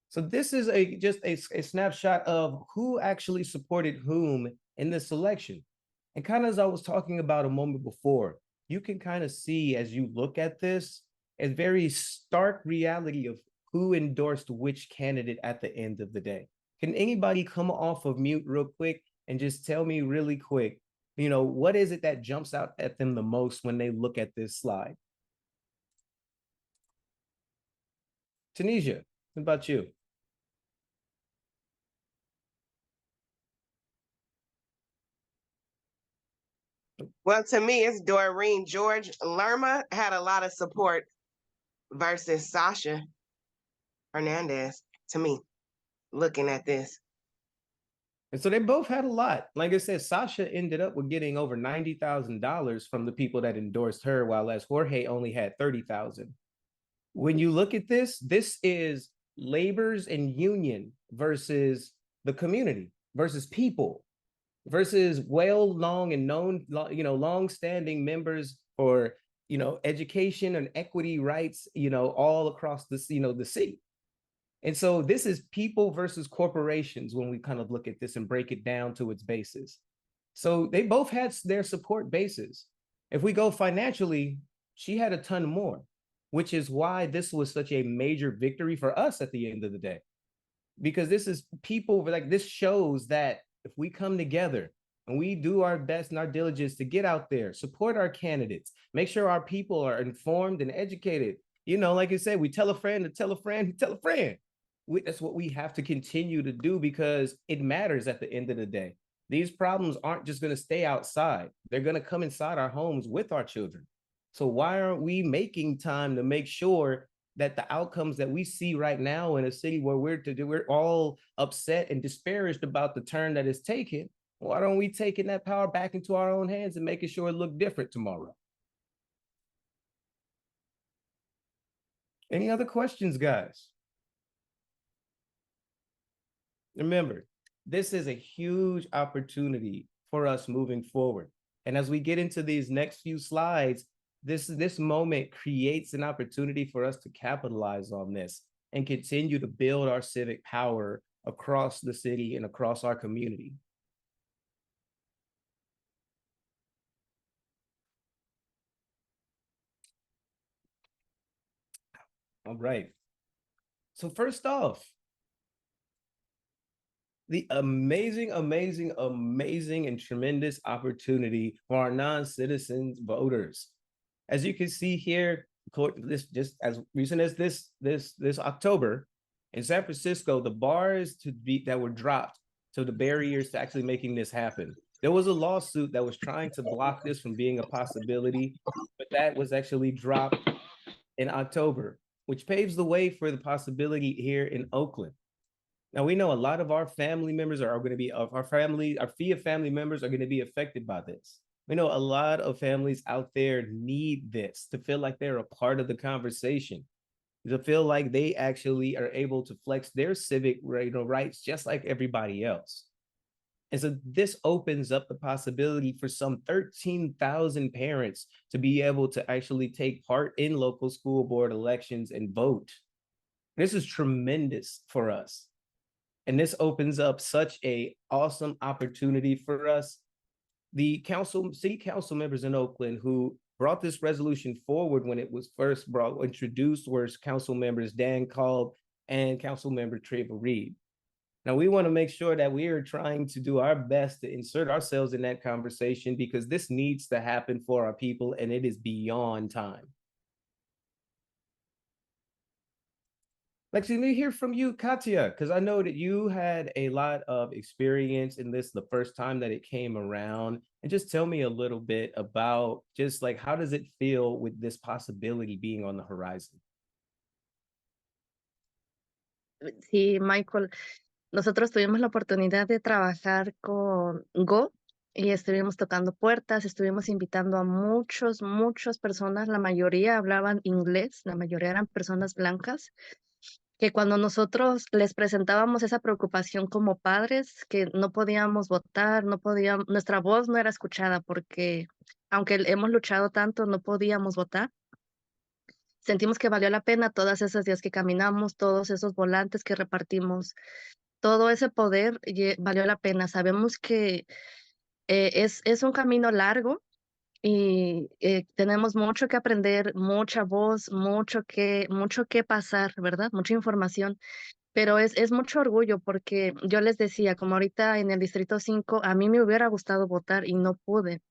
So this is just a snapshot of who actually supported whom in this election. And kind of as I was talking about a moment before, you can kind of see as you look at this, a very stark reality of who endorsed which candidate at the end of the day. Can anybody come off of mute real quick and just tell me really quick, what is it that jumps out at them the most when they look at this slide? Tunisia, what about you? Well, to me, it's Doreen. George Lerma had a lot of support versus Sasha Hernandez, to me, looking at this. And so they both had a lot. Like I said, Sasha ended up with getting over $90,000 from the people that endorsed her, while as Jorge only had $30,000. When you look at this, this is laborers and union versus the community versus people versus well-known and known, long-standing members for, education and equity rights, all across this, the city. And so this is people versus corporations when we kind of look at this and break it down to its basis. So they both had their support bases. If we go financially, she had a ton more, which is why this was such a major victory for us at the end of the day. Because this is people, like, this shows that if we come together and we do our best and our diligence to get out there, support our candidates, make sure our people are informed and educated, like you said, we tell a friend to tell a friend to tell a friend. That's what we have to continue to do, because it matters at the end of the day. These problems aren't just going to stay outside. They're going to come inside our homes with our children. So why aren't we making time to make sure that the outcomes that we see right now in a city where we're all upset and disparaged about the turn that it's taken? Why don't we taking that power back into our own hands and making sure it look different tomorrow? Any other questions, guys? Remember, this is a huge opportunity for us moving forward. And as we get into these next few slides, this moment creates an opportunity for us to capitalize on this and continue to build our civic power across the city and across our community. All right. So first off, the amazing, amazing, amazing and tremendous opportunity for our non-citizens voters. As you can see here, this just as recent as this October in San Francisco, the bars that were dropped to the barriers to actually making this happen. There was a lawsuit that was trying to block this from being a possibility, but that was actually dropped in October, which paves the way for the possibility here in Oakland. Now, we know a lot of our family members are going to be, our FIA family members are going to be affected by this. We know a lot of families out there need this to feel like they're a part of the conversation, to feel like they actually are able to flex their civic rights just like everybody else. And so this opens up the possibility for some 13,000 parents to be able to actually take part in local school board elections and vote. This is tremendous for us. And this opens up such an awesome opportunity for us. The city council members in Oakland who brought this resolution forward when it was first introduced were council members Dan Kolb and council member Treva Reed. Now, we want to make sure that we are trying to do our best to insert ourselves in that conversation, because this needs to happen for our people, and it is beyond time. Let me hear from you, Katya, because I know that you had a lot of experience in this the first time that it came around. And just tell me a little bit about just like, how does it feel with this possibility being on the horizon? Sí, Michael, nosotros tuvimos la oportunidad de trabajar con Go y estuvimos tocando puertas, estuvimos invitando a muchas personas, la mayoría hablaban inglés, la mayoría eran personas blancas, que cuando nosotros les presentábamos esa preocupación como padres, que no podíamos votar, nuestra voz no era escuchada porque aunque hemos luchado tanto, no podíamos votar. Sentimos que valió la pena todos esos días que caminamos, todos esos volantes que repartimos, todo ese poder valió la pena. Sabemos que es un camino largo y tenemos mucho que aprender, mucha voz, mucho que pasar, ¿verdad? Mucha información, pero es mucho orgullo porque yo les decía, como ahorita en el Distrito 5, a mí me hubiera gustado votar y no pude.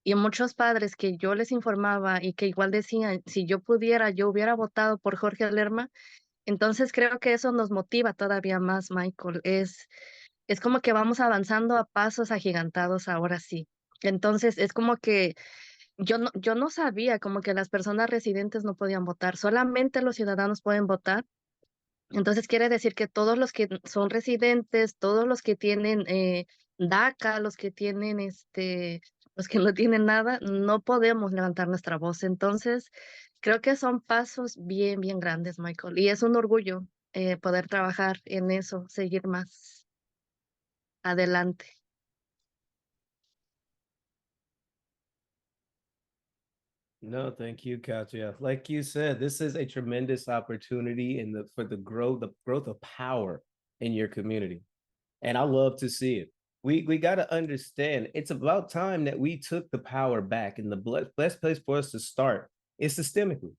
Y muchos padres que yo les informaba y que igual decían, si yo pudiera, yo hubiera votado por Jorge Lerma. Entonces creo que eso nos motiva todavía más, Michael. Es como que vamos avanzando a pasos agigantados ahora sí. Entonces es como que yo no sabía como que las personas residentes no podían votar, solamente los ciudadanos pueden votar. Entonces quiere decir que todos los que son residentes, todos los que tienen DACA, los que tienen los que no tienen nada, no podemos levantar nuestra voz. Entonces creo que son pasos bien grandes, Michael, y es un orgullo poder trabajar en eso, seguir más adelante. No, thank you, Katya. Like you said, this is a tremendous opportunity for the growth of power in your community. And I love to see it. We got to understand it's about time that we took the power back, and the best place for us to start is systemically.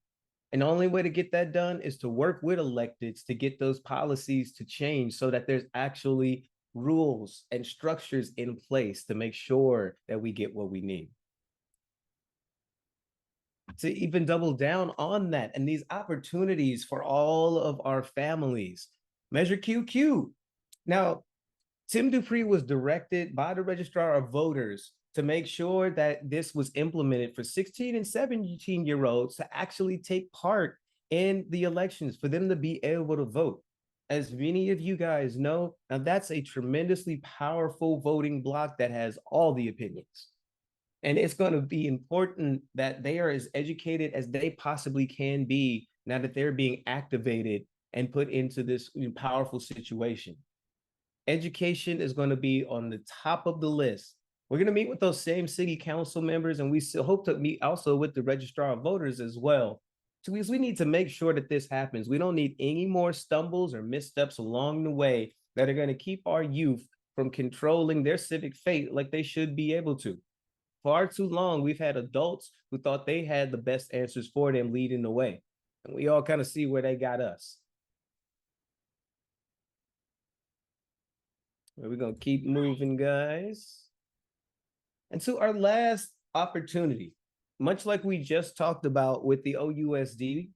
And the only way to get that done is to work with electeds to get those policies to change so that there's actually rules and structures in place to make sure that we get what we need. To even double down on that and these opportunities for all of our families. Measure QQ. Now, Tim Dupree was directed by the Registrar of Voters to make sure that this was implemented for 16 and 17-year-olds to actually take part in the elections, for them to be able to vote. As many of you guys know, now that's a tremendously powerful voting bloc that has all the opinions. And it's going to be important that they are as educated as they possibly can be now that they're being activated and put into this powerful situation. Education is going to be on the top of the list. We're going to meet with those same city council members, and we still hope to meet also with the Registrar of Voters as well. So we need to make sure that this happens. We don't need any more stumbles or missteps along the way that are going to keep our youth from controlling their civic fate like they should be able to. Far too long, we've had adults who thought they had the best answers for them leading the way. And we all kind of see where they got us. We're going to keep moving, guys. And so our last opportunity, much like we just talked about with the OUSD,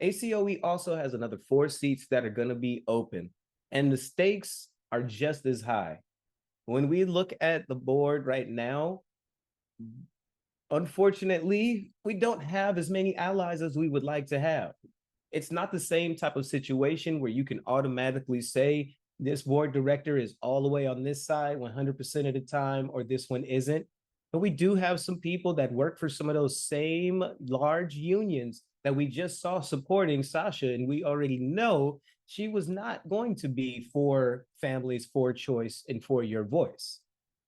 ACOE also has another 4 seats that are going to be open. And the stakes are just as high. When we look at the board right now, unfortunately, we don't have as many allies as we would like to have. It's not the same type of situation where you can automatically say this board director is all the way on this side 100% of the time, or this one isn't. But we do have some people that work for some of those same large unions that we just saw supporting Sasha, and we already know she was not going to be for families, for choice, and for your voice.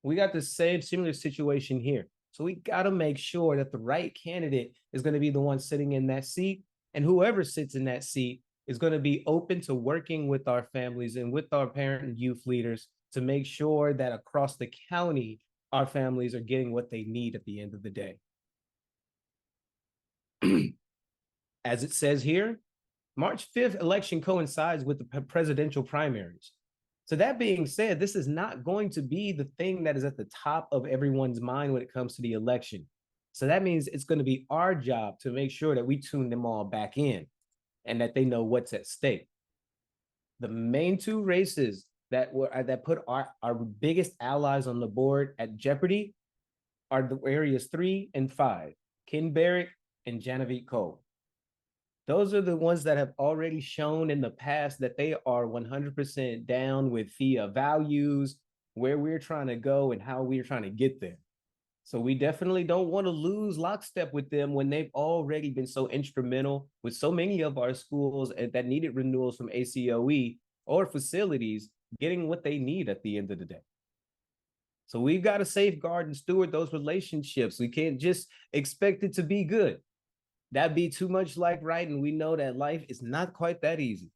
We got the same similar situation here. So we got to make sure that the right candidate is going to be the one sitting in that seat, and whoever sits in that seat is going to be open to working with our families and with our parent and youth leaders to make sure that across the county, our families are getting what they need at the end of the day. As it says here, March 5th election coincides with the presidential primaries. So that being said, this is not going to be the thing that is at the top of everyone's mind when it comes to the election. So that means it's going to be our job to make sure that we tune them all back in and that they know what's at stake. The main 2 races that put our biggest allies on the board at jeopardy are the areas 3 and 5, Ken Barrett and Genevieve Cole. Those are the ones that have already shown in the past that they are 100% down with FIA values, where we're trying to go and how we're trying to get there. So we definitely don't want to lose lockstep with them when they've already been so instrumental with so many of our schools that needed renewals from ACOE or facilities getting what they need at the end of the day. So we've got to safeguard and steward those relationships. We can't just expect it to be good. That'd be too much like writing. We know that life is not quite that easy.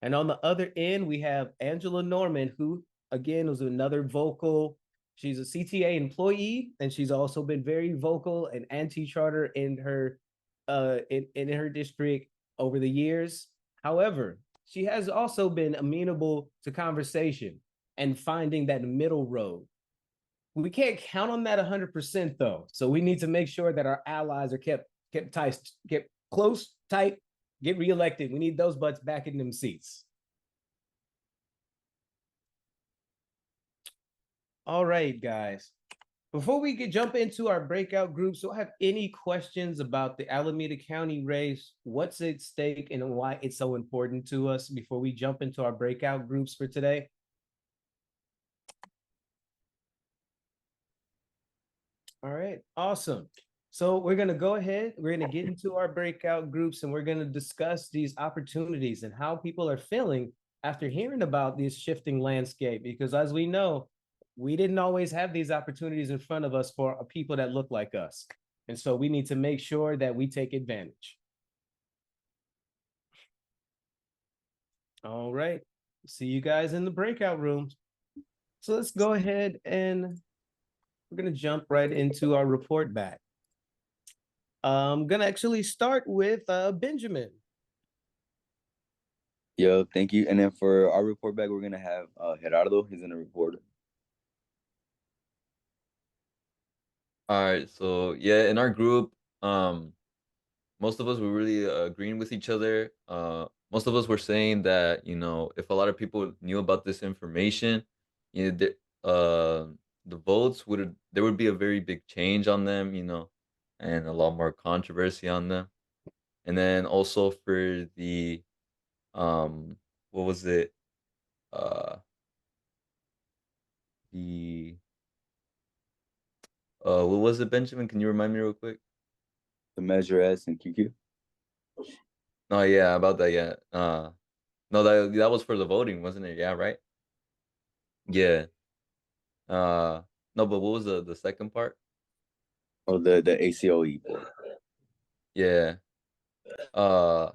And on the other end, we have Angela Norman, who again was another vocal. She's a CTA employee, and she's also been very vocal and anti-charter in her in her district over the years. However, she has also been amenable to conversation and finding that middle road. We can't count on that 100% though. So we need to make sure that our allies are kept tight, get close, tight, get reelected. We need those butts back in them seats. All right, guys. Before we jump into our breakout groups, do I have any questions about the Alameda County race? What's at stake and why it's so important to us before we jump into our breakout groups for today? All right, awesome. So we're going to go ahead. We're going to get into our breakout groups and we're going to discuss these opportunities and how people are feeling after hearing about this shifting landscape. Because as we know, we didn't always have these opportunities in front of us for people that look like us. And so we need to make sure that we take advantage. All right. See you guys in the breakout rooms. So let's go ahead and we're going to jump right into our report back. I'm going to actually start with Benjamin. Yo, thank you. And then for our report back, we're going to have Gerardo. He's going to report. All right, so yeah, in our group, most of us were really agreeing with each other. Most of us were saying that, you know, if a lot of people knew about this information, you know, the votes there would be a very big change on them, you know, and a lot more controversy on them. And then also for the what was it? The what was it, Benjamin? Can you remind me real quick? The Measure S and QQ. Oh yeah, about that, yeah. No, that was for the voting, wasn't it? Yeah, right? Yeah. No, but what was the second part? Oh, the ACOE. Yeah. Uh,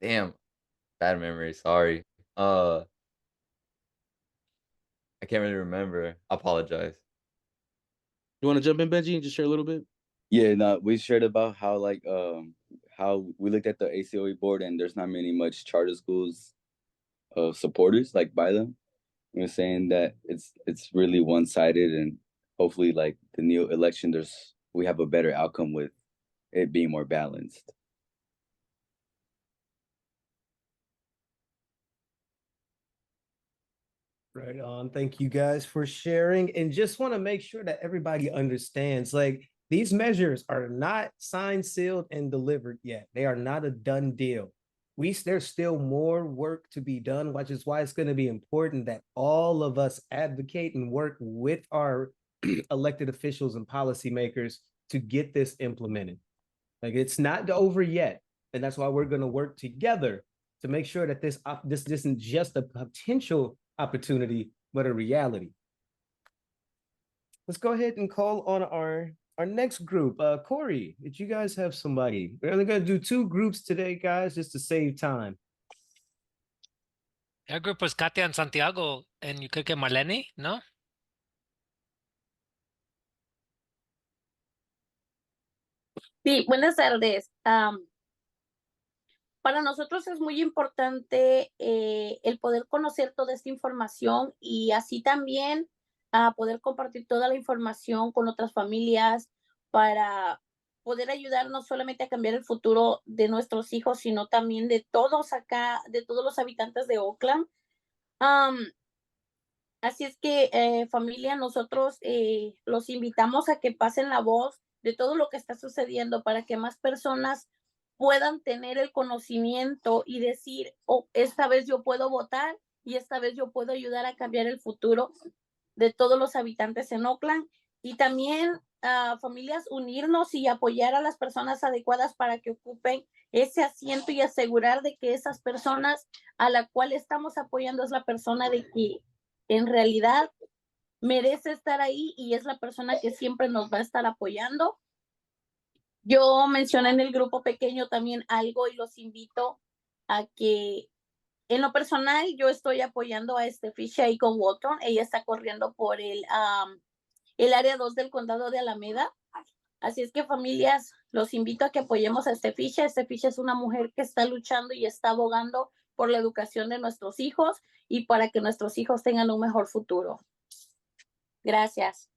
damn, bad memory. Sorry. I can't really remember. I apologize. You want to jump in, Benji, and just share a little bit? Yeah, no, we shared about how how we looked at the ACOE board and there's not much charter schools supporters like by them. We were saying that it's really one-sided and hopefully like the new election we have a better outcome with it being more balanced. Right on. Thank you guys for sharing. And just want to make sure that everybody understands, like, these measures are not signed, sealed, and delivered yet. They are not a done deal. There's still more work to be done, which is why it's going to be important that all of us advocate and work with our elected officials and policymakers to get this implemented. Like, it's not over yet. And that's why we're going to work together to make sure that this isn't just a potential opportunity, but a reality. Let's go ahead and call on our next group. Corey, did you guys have somebody? We're only going to do 2 groups today, guys, just to save time. Our group was Katia and Santiago, and you could get Marlene, ¿no? Sí, buenas tardes. Para nosotros es muy importante el poder conocer toda esta información y así también poder compartir toda la información con otras familias para poder ayudar no solamente a cambiar el futuro de nuestros hijos, sino también de todos acá, de todos los habitantes de Oakland. Así es que familia, nosotros los invitamos a que pasen la voz de todo lo que está sucediendo para que más personas puedan tener el conocimiento y decir, oh, esta vez yo puedo votar y esta vez yo puedo ayudar a cambiar el futuro de todos los habitantes en Oakland. Y también, familias, unirnos y apoyar a las personas adecuadas para que ocupen ese asiento y asegurar de que esas personas a la cual estamos apoyando es la persona de que en realidad merece estar ahí y es la persona que siempre nos va a estar apoyando. Yo mencioné en el grupo pequeño también algo y los invito a que en lo personal yo estoy apoyando a Stefisha ahí con Walton. Ella está corriendo por el área 2 del condado de Alameda. Así es que familias, los invito a que apoyemos a Stefisha. Stefisha es una mujer que está luchando y está abogando por la educación de nuestros hijos y para que nuestros hijos tengan un mejor futuro. Gracias.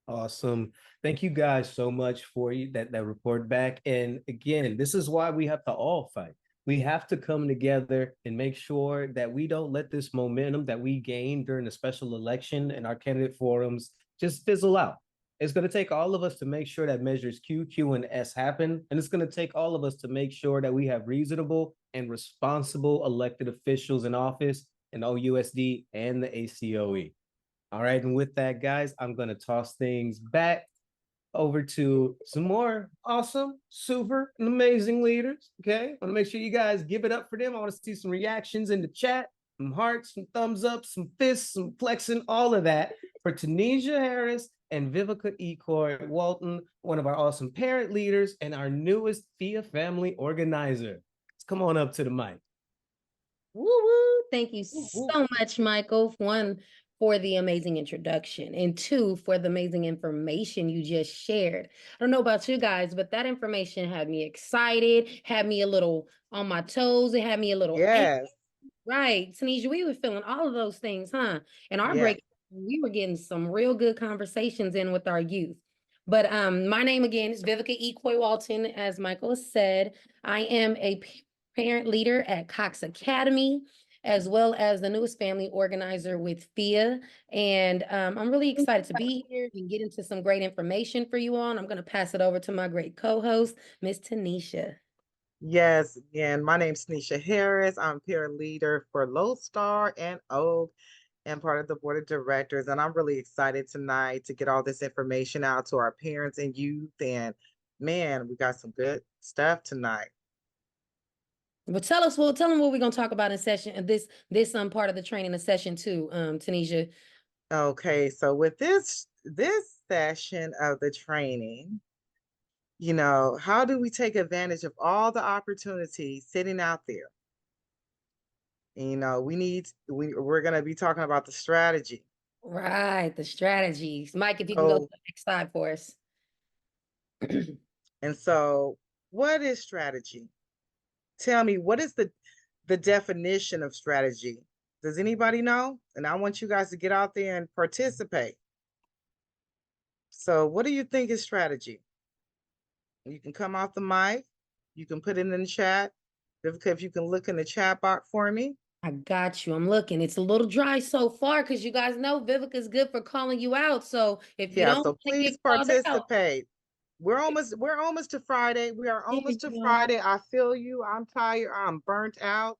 Awesome. Thank you guys so much for that report back. And again, this is why we have to all fight. We have to come together and make sure that we don't let this momentum that we gained during the special election and our candidate forums just fizzle out. It's going to take all of us to make sure that measures Q, Q, and S happen. And it's going to take all of us to make sure that we have reasonable and responsible elected officials in office in OUSD and the ACOE. All right, and with that, guys, I'm gonna toss things back over to some more awesome, super, and amazing leaders. Okay, I want to make sure you guys give it up for them. I want to see some reactions in the chat, some hearts, some thumbs up, some fists, some flexing, all of that for Tanisha Harris and Vivica Ecoy Walton, one of our awesome parent leaders and our newest FIA family organizer. Let's come on up to the mic. Woo woo. Thank you Woo, so woo. much, Michael. One, for the amazing introduction, and two, for the amazing information you just shared. I don't know about you guys, but that information had me excited, had me a little on my toes, it had me a little Yes, right. Tanisha, we were feeling all of those things, huh? And our yes. break, we were getting some real good conversations in with our youth. But my name again is Vivica Ecoy Walton, as Michael said. I am a parent leader at Cox Academy, as well as the newest family organizer with FIA. And I'm really excited to be here and get into some great information for you all. And I'm going to pass it over to my great co-host, Miss Tanisha. Yes, again, my name's Tanisha Harris. I'm peer leader for Lodestar and Oak and part of the board of directors. And I'm really excited tonight to get all this information out to our parents and youth. And man, we got some good stuff tonight. But tell them what we're gonna talk about in session this part of the training in session 2, Tanisha. Okay, so with this session of the training, you know, how do we take advantage of all the opportunities sitting out there? And, you know, we're gonna be talking about the strategy. Right, the strategies. Mike, if you can go to the next slide for us. And so what is strategy? Tell me, what is the definition of strategy? Does anybody know? And I want you guys to get out there and participate. So what do you think is strategy? You can come off the mic. You can put it in the chat. If you can look in the chat box for me. I got you. I'm looking. It's a little dry so far because you guys know Vivica's good for calling you out. So if you don't so wanna please get called out, participate. We're almost to Friday. We are almost to Friday. I feel you. I'm tired. I'm burnt out.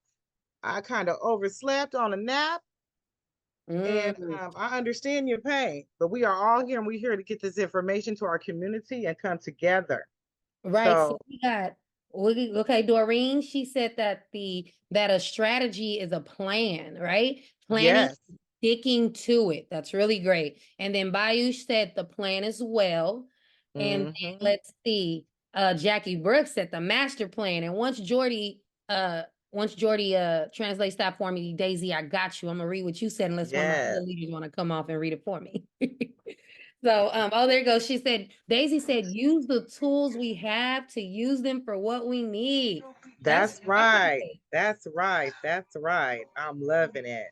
I kind of overslept on a nap. And I understand your pain, but we are all here and we're here to get this information to our community and come together. right. So we got okay, Doreen, she said that a strategy is a plan, right? Planning, Yes. sticking to it. That's really great. And then Bayoush said the plan as well. And then let's see. Jackie Brooks said the master plan. And once Jordy translates that for me, Daisy, I got you. I'm gonna read what you said unless one of my other leaders want to come off and read it for me. So, oh, there you go. She said, Daisy said, use the tools we have to use them for what we need. That's right. That's right. That's right. I'm loving it.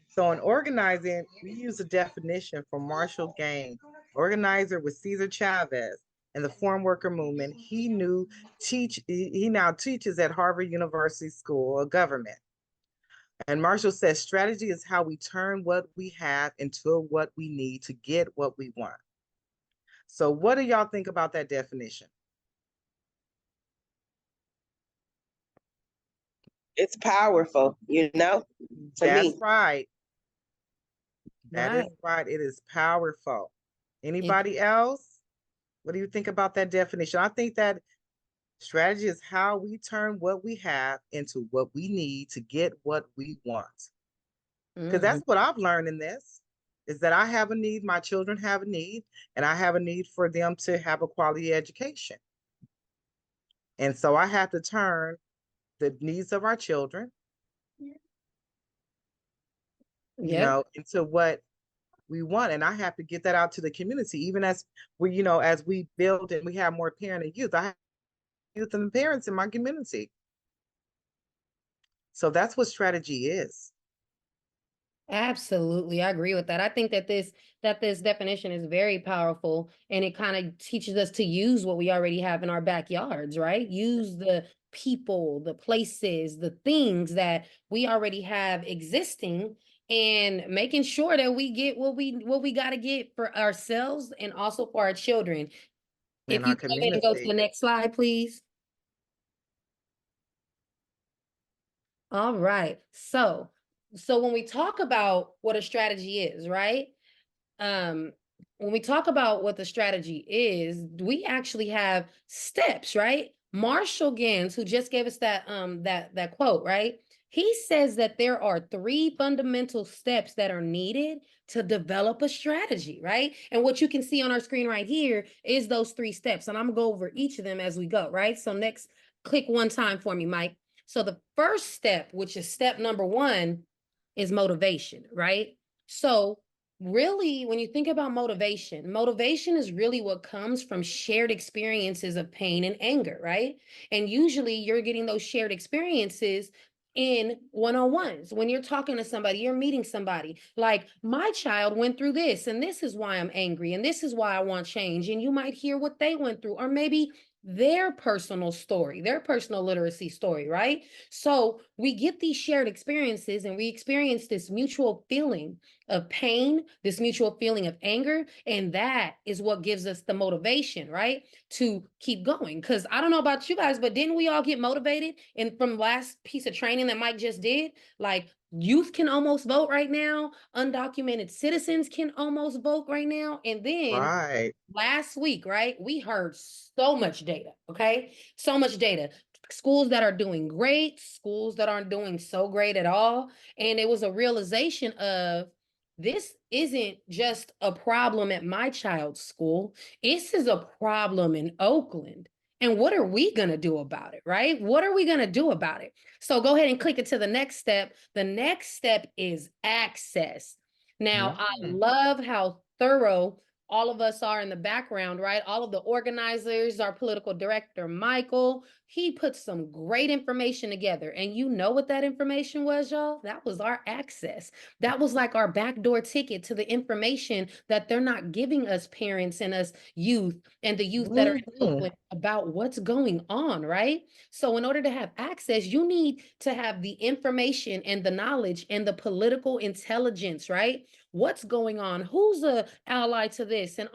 So in organizing, we use a definition from Marshall Gaines, organizer with Cesar Chavez and the Foreign Worker Movement. He now teaches at Harvard University School of Government. And Marshall says strategy is how we turn what we have into what we need to get what we want. So what do y'all think about that definition? It's powerful, you know. That's right. That is right. It is powerful. Anybody else? What do you think about that definition? I think that strategy is how we turn what we have into what we need to get what we want. Because that's what I've learned in this, is that I have a need, my children have a need, and I have a need for them to have a quality education. And so I have to turn the needs of our children, you know, into what we want. And I have to get that out to the community, even as we, you know, as we build and we have more parent and youth. I have youth and parents in my community. So that's what strategy is. Absolutely. I agree with that. I think that this definition is very powerful, and it kind of teaches us to use what we already have in our backyards, right? Use the people, the places, the things that we already have existing, and making sure that we get what we got to get for ourselves and also for our children. If you go ahead and go to the next slide, please. All right. So when we talk about what a strategy is, right? when we talk about what the strategy is, we actually have steps, right? Marshall Gans, who just gave us that that quote, right? He says that there are 3 fundamental steps that are needed to develop a strategy, right? And what you can see on our screen right here is those 3 steps. And I'm gonna go over each of them as we go, right? So next, click one time for me, Mike. So the first step, which is step number 1, is motivation, right? So really, when you think about motivation, motivation is really what comes from shared experiences of pain and anger, right? And usually you're getting those shared experiences in one-on-ones. When you're talking to somebody, you're meeting somebody. Like, my child went through this, and this is why I'm angry, and this is why I want change. And you might hear what they went through, or maybe their personal story, their personal literacy story, right? So we get these shared experiences and we experience this mutual feeling of pain, this mutual feeling of anger, and that is what gives us the motivation, right? To keep going. Because I don't know about you guys, but didn't we all get motivated? And from last piece of training that Mike just did, like, youth can almost vote right now. Undocumented citizens can almost vote right now. And then Right. last week, right, we heard so much data, okay? So much data. Schools that are doing great, schools that aren't doing so great at all. And it was a realization of, this isn't just a problem at my child's school. This is a problem in Oakland. And what are we going to do about it, right? What are we going to do about it? So go ahead and click it to the next step. The next step is access. Now, I love how thorough all of us are in the background, right? All of the organizers, our political director, Michael, he put some great information together. And you know what that information was, y'all? That was our access. That was like our backdoor ticket to the information that they're not giving us parents and us youth and the youth that are in Oakland about what's going on, right? So in order to have access, you need to have the information and the knowledge and the political intelligence, right? What's going on? Who's a ally to this? And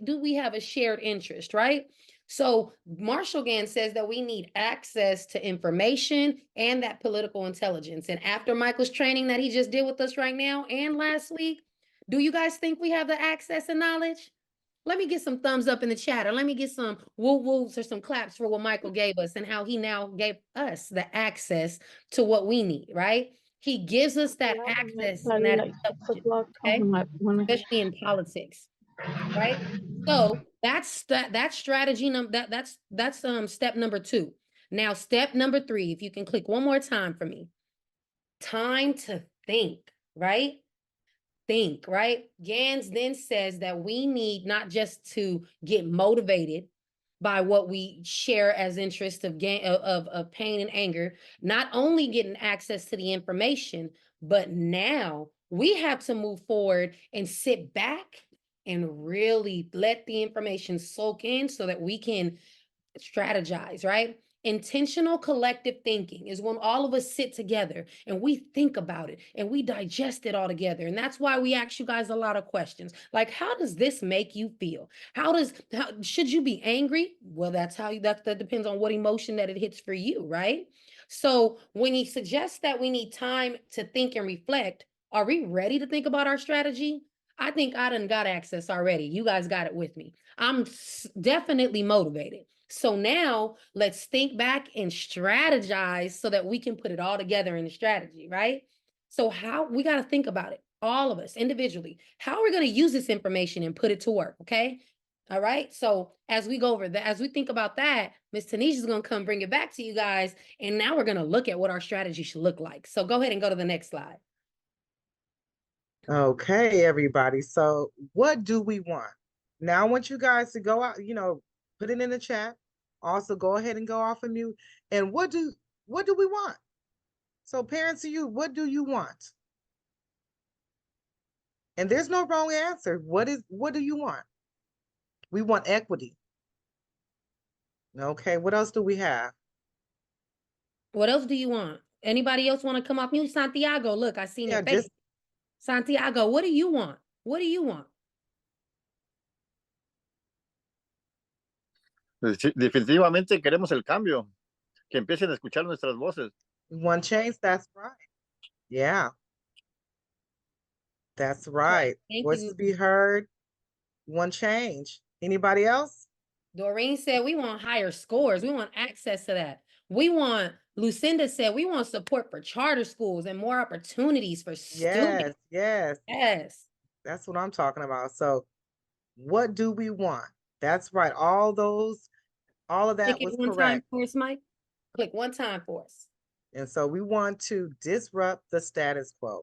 do we have a shared interest, right? So Marshall Gans says that we need access to information and that political intelligence. And after Michael's training that he just did with us right now and last week, do you guys think we have the access and knowledge? Let me get some thumbs up in the chat, or let me get some woo-woos or some claps for what Michael gave us and how he now gave us the access to what we need, right? He gives us that access and that intelligence, okay? Especially in politics, right? So that's strategy that's step number 2. Now, step number 3, if you can click one more time for me. Time to think, right? Think, right? Gans then says that we need not just to get motivated by what we share as interest of pain and anger, not only getting access to the information, but now we have to move forward and sit back and really let the information soak in so that we can strategize, right? Intentional collective thinking is when all of us sit together and we think about it and we digest it all together. And that's why we ask you guys a lot of questions. Like, how does this make you feel? Should you be angry? Well, that depends on what emotion that it hits for you, right? So when he suggests that we need time to think and reflect, are we ready to think about our strategy? I think I done got access already. You guys got it with me. I'm definitely motivated. So now let's think back and strategize so that we can put it all together in a strategy, right? So we got to think about it, all of us individually. How are we going to use this information and put it to work, okay? All right. So as we go over that, as we think about that, Ms. Tanisha is going to come bring it back to you guys. And now we're going to look at what our strategy should look like. So go ahead and go to the next slide. Okay, everybody. So what do we want? Now I want you guys to go out, put it in the chat. Also, go ahead and go off of mute. And what do we want? So parents to you, what do you want? And there's no wrong answer. What do you want? We want equity. Okay, what else do we have? What else do you want? Anybody else want to come off mute? Santiago, look, I seen your face. Santiago, what do you want? What do you want? Definitivamente queremos el cambio, que empiecen a escuchar nuestras voces. We want change, that's right. Yeah. That's right. Thank Voices you. be heard, one change. Anybody else? Doreen said we want higher scores. We want access to that. Lucinda said we want support for charter schools and more opportunities for students. Yes. Yes. That's what I'm talking about. So what do we want? That's right. All of that Click it was one time correct. for us, Mike. Click one time for us. And so we want to disrupt the status quo.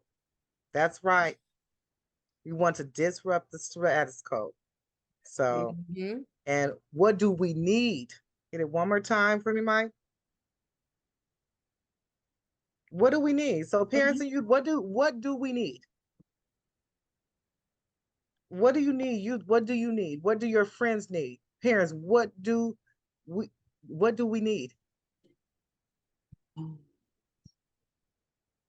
That's right. We want to disrupt the status quo. So, Mhm. and what do we need? Get it one more time for me, Mike. What do we need? So parents and youth, what do we need? What do you need? Youth, what do you need? What do your friends need? Parents, what do we need?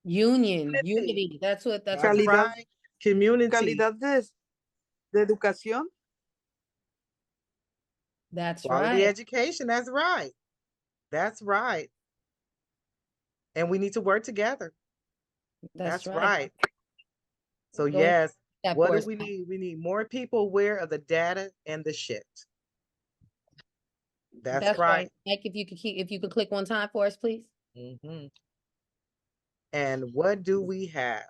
Union, unity. That's That's right. Community. Calidad de educación. That's Quality right. education. That's right. That's right. And we need to work together. That's right. So Go ahead. yes, That what do course. we need? We need more people aware of the data and the shift. That's right. Mike, if you could click one time for us, please. Mhm. And what do we have?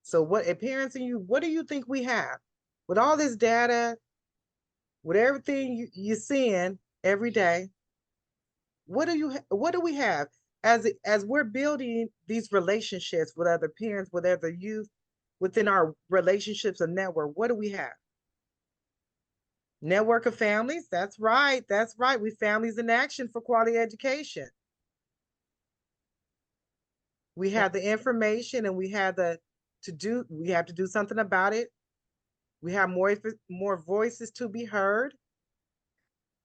So what, parents and you, what do you think we have? With all this data, with everything you're seeing every day, what do we have? As we're building these relationships with other parents, with other youth, within our relationships and network, what do we have? Network of families. That's right. That's right. We families in action for quality education. We have the information and we have we have to do something about it. We have more voices to be heard.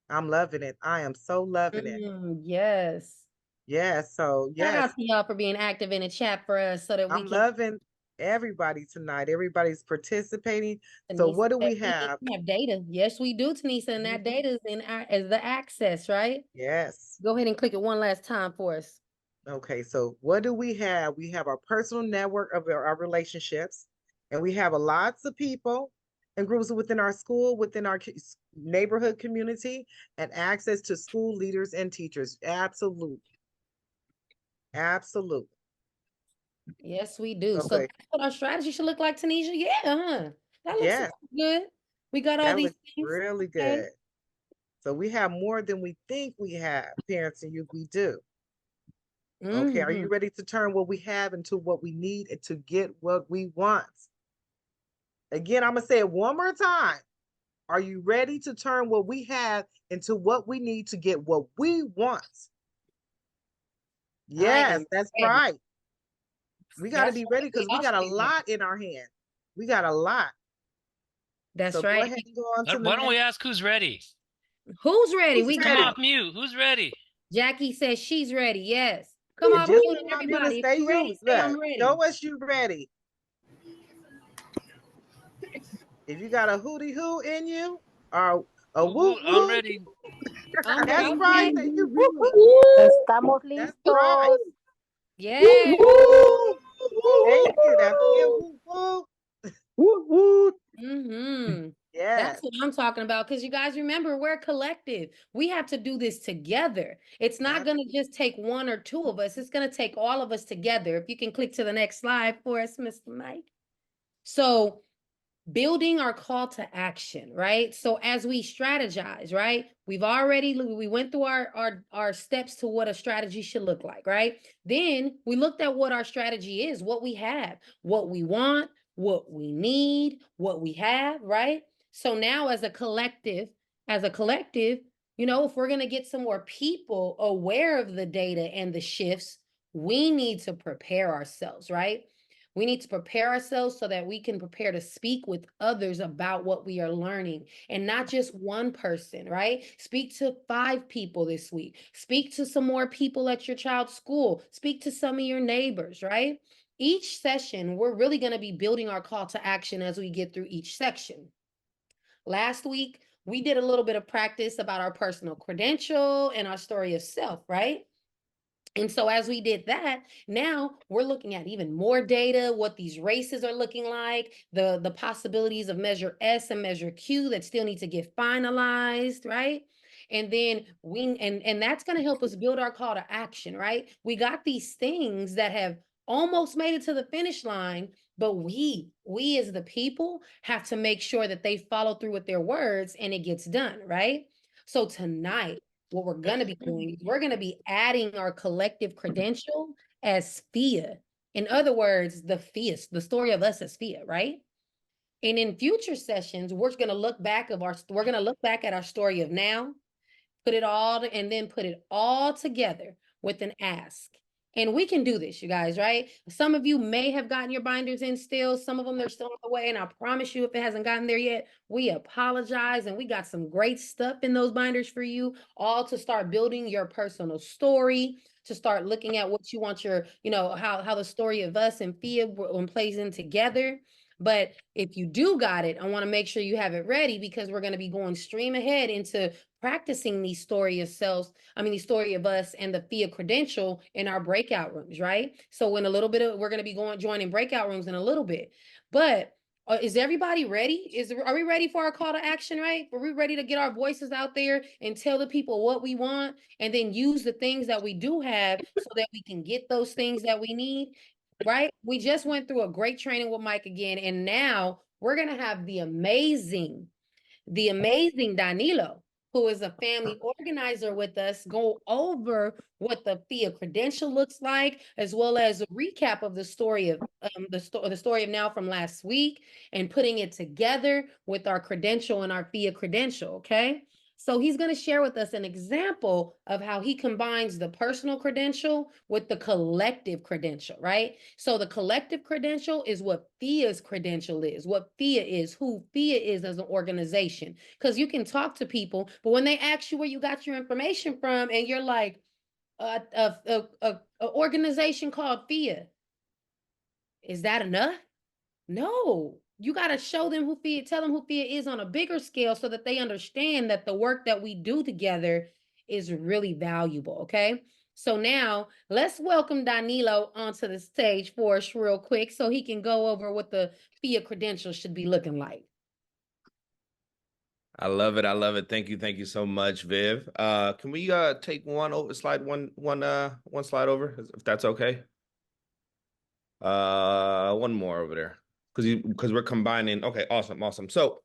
I'm loving it. I am so loving it. Yes. Yes. So Shout yes, out to y'all for being active in the chat for us so that we I'm can loving everybody tonight. Everybody's participating. So what do we have? We have data. Yes, we do, Tanisha, and that data is is the access, right? Yes. Go ahead and click it one last time for us. Okay, so what do we have? We have our personal network of our relationships, and we have lots of people and groups within our school, within our neighborhood community, and access to school leaders and teachers. Absolutely. Absolutely. Yes, we do. So Okay. that's what our strategy should look like, Tanisha. Yeah, that looks Yes. good. We got all That these looks things. really Okay. good. So we have more than we think we have, parents and youth, we do. Okay, are you ready to turn what we have into what we need and to get what we want? Again, I'm going to say it one more time. Are you ready to turn what we have into what we need to get what we want? Yes, that's ready. right. We got to That's be right. ready because we all got a should be ready. lot in our hand. We got a lot. That's So go right. ahead and go on to the Why don't we next. ask who's ready? Who's ready? We Come got off mute. Who's ready? Jackie says she's ready. Yes. Come on, Just mute, come on, everybody. If stay you ready, you. say Look, I'm ready. show us you ready. If you got a hootie hoo in you or a whoop I'm whoop, ready. that's I'm right. ready. Say you ready. Estamos That's listos. right. Yeah. Thank you. That's it. Whoop whoop. Woo, woo. Yes. That's what I'm talking about. Because you guys remember, we're a collective. We have to do this together. It's not going to just take one or two of us. It's going to take all of us together. If you can click to the next slide for us, Mr. Mike. So building our call to action, right? So as we strategize, right? We went through our steps to what a strategy should look like, right? Then we looked at what our strategy is, what we have, what we want, what we need, what we have, right? So now as a collective, you know, if we're going to get some more people aware of the data and the shifts, we need to prepare ourselves, right? We need to prepare ourselves so that we can prepare to speak with others about what we are learning and not just one person, right? Speak to 5 people this week. Speak to some more people at your child's school. Speak to some of your neighbors, right? Each session, we're really going to be building our call to action as we get through each section. Last week, we did a little bit of practice about our personal credential and our story of self, right? And so as we did that, now we're looking at even more data, what these races are looking like, the possibilities of measure S and measure Q that still need to get finalized, right? And then and that's going to help us build our call to action, right? We got these things that have almost made it to the finish line, but we as the people have to make sure that they follow through with their words and it gets done, right? So tonight, what we're going to be doing is we're going to be adding our collective credential as FIA. In other words, the FIA, the story of us as FIA, right? And in future sessions, we're going to look back at our story of now, put it all, and then put it all together with an ask. And we can do this, you guys, right? Some of you may have gotten your binders in still. Some of them, they're still on the way. And I promise you, if it hasn't gotten there yet, we apologize. And we got some great stuff in those binders for you, all to start building your personal story, to start looking at what you want your, how the story of us and FIA plays in together. But if you do got it, I want to make sure you have it ready, because we're going to be going stream ahead into practicing these story of selves, the story of us and the FIA credential in our breakout rooms, right? So in a little bit we're going to be joining breakout rooms in a little bit. But is everybody ready? Are we ready for our call to action, right? Are we ready to get our voices out there and tell the people what we want, and then use the things that we do have so that we can get those things that we need? Right? We just went through a great training with Mike again, and now we're going to have the amazing Danilo, who is a family organizer with us, go over what the FIA credential looks like, as well as a recap of the story of the story of now from last week, and putting it together with our credential and our FIA credential, okay? So he's going to share with us an example of how he combines the personal credential with the collective credential, right? So the collective credential is what FIA's credential is, what FIA is, who FIA is as an organization. Because you can talk to people, but when they ask you where you got your information from, and you're like, a organization called FIA, is that enough? No. You got to show them who FIA, tell them who FIA is on a bigger scale, so that they understand that the work that we do together is really valuable, okay? So now let's welcome Danilo onto the stage for us real quick, so he can go over what the FIA credentials should be looking like. I love it. I love it. Thank you so much, Viv. Can we take one slide over, if that's okay? One more over there, because we're combining. Okay, awesome. So,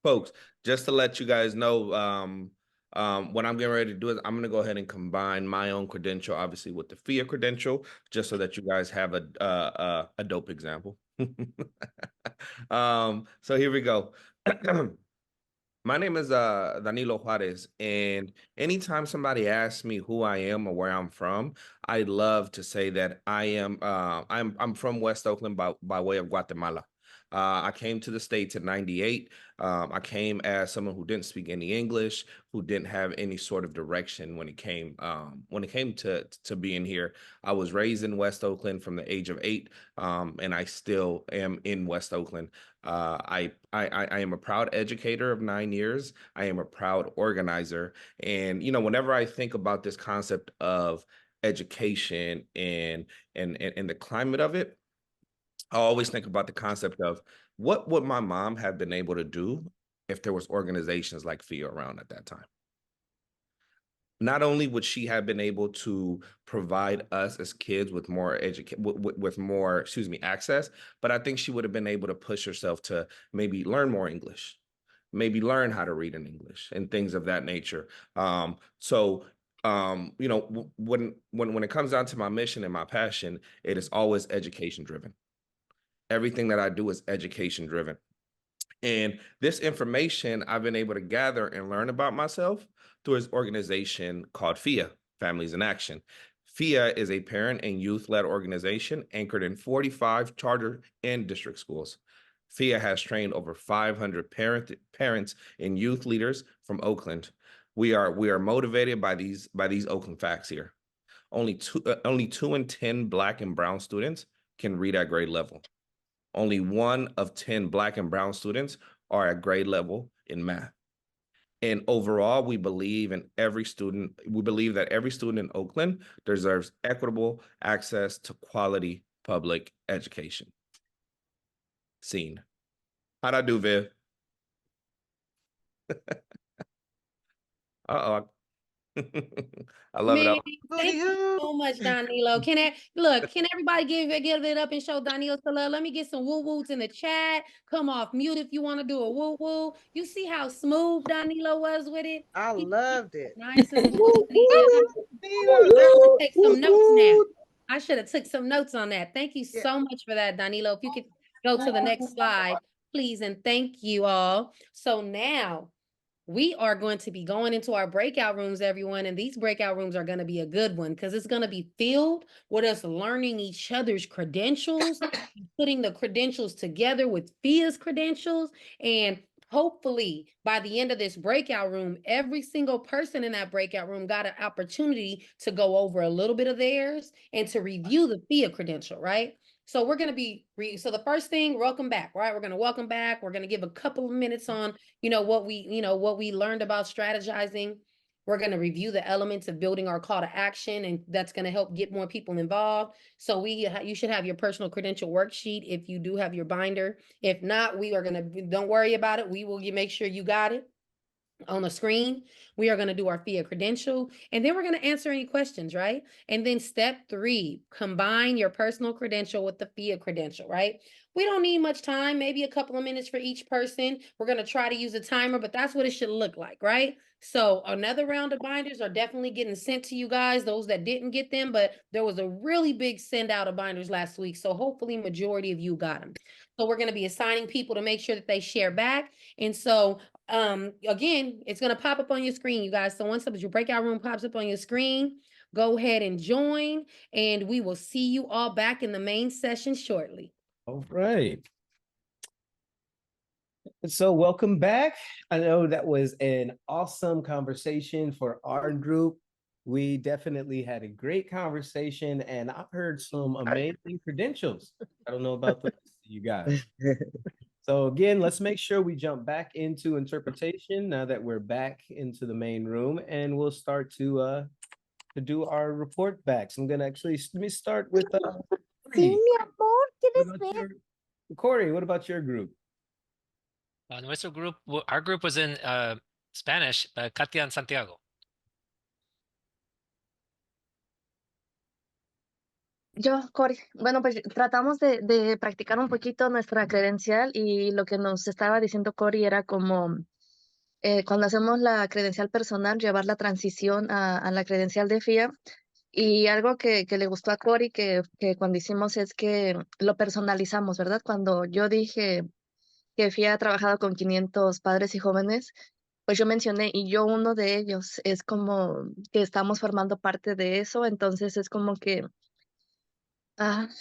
folks, just to let you guys know, what I'm getting ready to do is I'm going to go ahead and combine my own credential, obviously, with the FIA credential, just so that you guys have a dope example. So here we go. My name is Danilo Juarez, and anytime somebody asks me who I am or where I'm from, I love to say that I'm from West Oakland by way of Guatemala. I came to the States in '98. I came as someone who didn't speak any English, who didn't have any sort of direction when it came to being here. I was raised in West Oakland from the age of 8, and I still am in West Oakland. I am a proud educator of 9 years. I am a proud organizer, and whenever I think about this concept of education and the climate of it, I always think about the concept of what would my mom have been able to do if there was organizations like FIA around at that time. Not only would she have been able to provide us as kids with more access, but I think she would have been able to push herself to maybe learn more English, maybe learn how to read in English and things of that nature. When it comes down to my mission and my passion, it is always education driven. Everything that I do is education driven. And this information I've been able to gather and learn about myself through this organization called FIA, Families in Action. FIA is a parent and youth-led organization anchored in 45 charter and district schools. FIA has trained over 500 parents and youth leaders from Oakland. We are motivated by these Oakland facts here. Only 2 in 10 Black and brown students can read at grade level. Only 1 of 10 Black and brown students are at grade level in math. And overall, we believe that every student in Oakland deserves equitable access to quality public education. Scene. How'd I do, Viv? Uh-oh. I love it. Man, thank you so much, Danilo. Can everybody give it up and show Danilo some love? Let me get some woo woos in the chat. Come off mute if you want to do a woo woo. You see how smooth Danilo was with it? I loved it. Nice and take some notes now. I should have took some notes on that. Thank you so much for that, Danilo. If you could go to the next slide, please, and thank you all. So now we are going to be going into our breakout rooms, everyone, and these breakout rooms are going to be a good one because it's going to be filled with us learning each other's credentials, putting the credentials together with FIA's credentials, and hopefully by the end of this breakout room, every single person in that breakout room got an opportunity to go over a little bit of theirs and to review the FIA credential, right? So we're going to be, so the first thing, welcome back, right? We're going to welcome back. We're going to give a couple of minutes on, what we learned about strategizing. We're going to review the elements of building our call to action, and that's going to help get more people involved. So you should have your personal credential worksheet if you do have your binder. If not, we are going to, don't worry about it. We will make sure you got it on the screen. We are going to do our FIA credential, and then we're going to answer any questions, right? And then step 3, combine your personal credential with the FIA credential, right? We don't need much time, maybe a couple of minutes for each person. We're going to try to use a timer, but that's what it should look like, right? So another round of binders are definitely getting sent to you guys, those that didn't get them, but there was a really big send out of binders last week. So hopefully majority of you got them. So we're going to be assigning people to make sure that they share back. And so again, it's going to pop up on your screen, you guys. So once your breakout room pops up on your screen, go ahead and join, and we will see you all back in the main session shortly. All right. So welcome back. I know that was an awesome conversation for our group. We definitely had a great conversation, and I've heard some amazing credentials. I don't know about the rest of you guys. So again, let's make sure we jump back into interpretation now that we're back into the main room, and we'll start to do our report backs. I'm gonna let me start with Corey. What about your group? Nuestro group, our group was in Spanish, Katia and Santiago. Yo, Cory, bueno, pues tratamos de practicar un poquito nuestra credencial, y lo que nos estaba diciendo Cory era como cuando hacemos la credencial personal, llevar la transición a la credencial de FIA. Y algo que le gustó a Cory que cuando hicimos es que lo personalizamos, ¿verdad? Cuando yo dije que FIA ha trabajado con 500 padres y jóvenes, pues yo mencioné, y yo uno de ellos, es como que estamos formando parte de eso, entonces es como que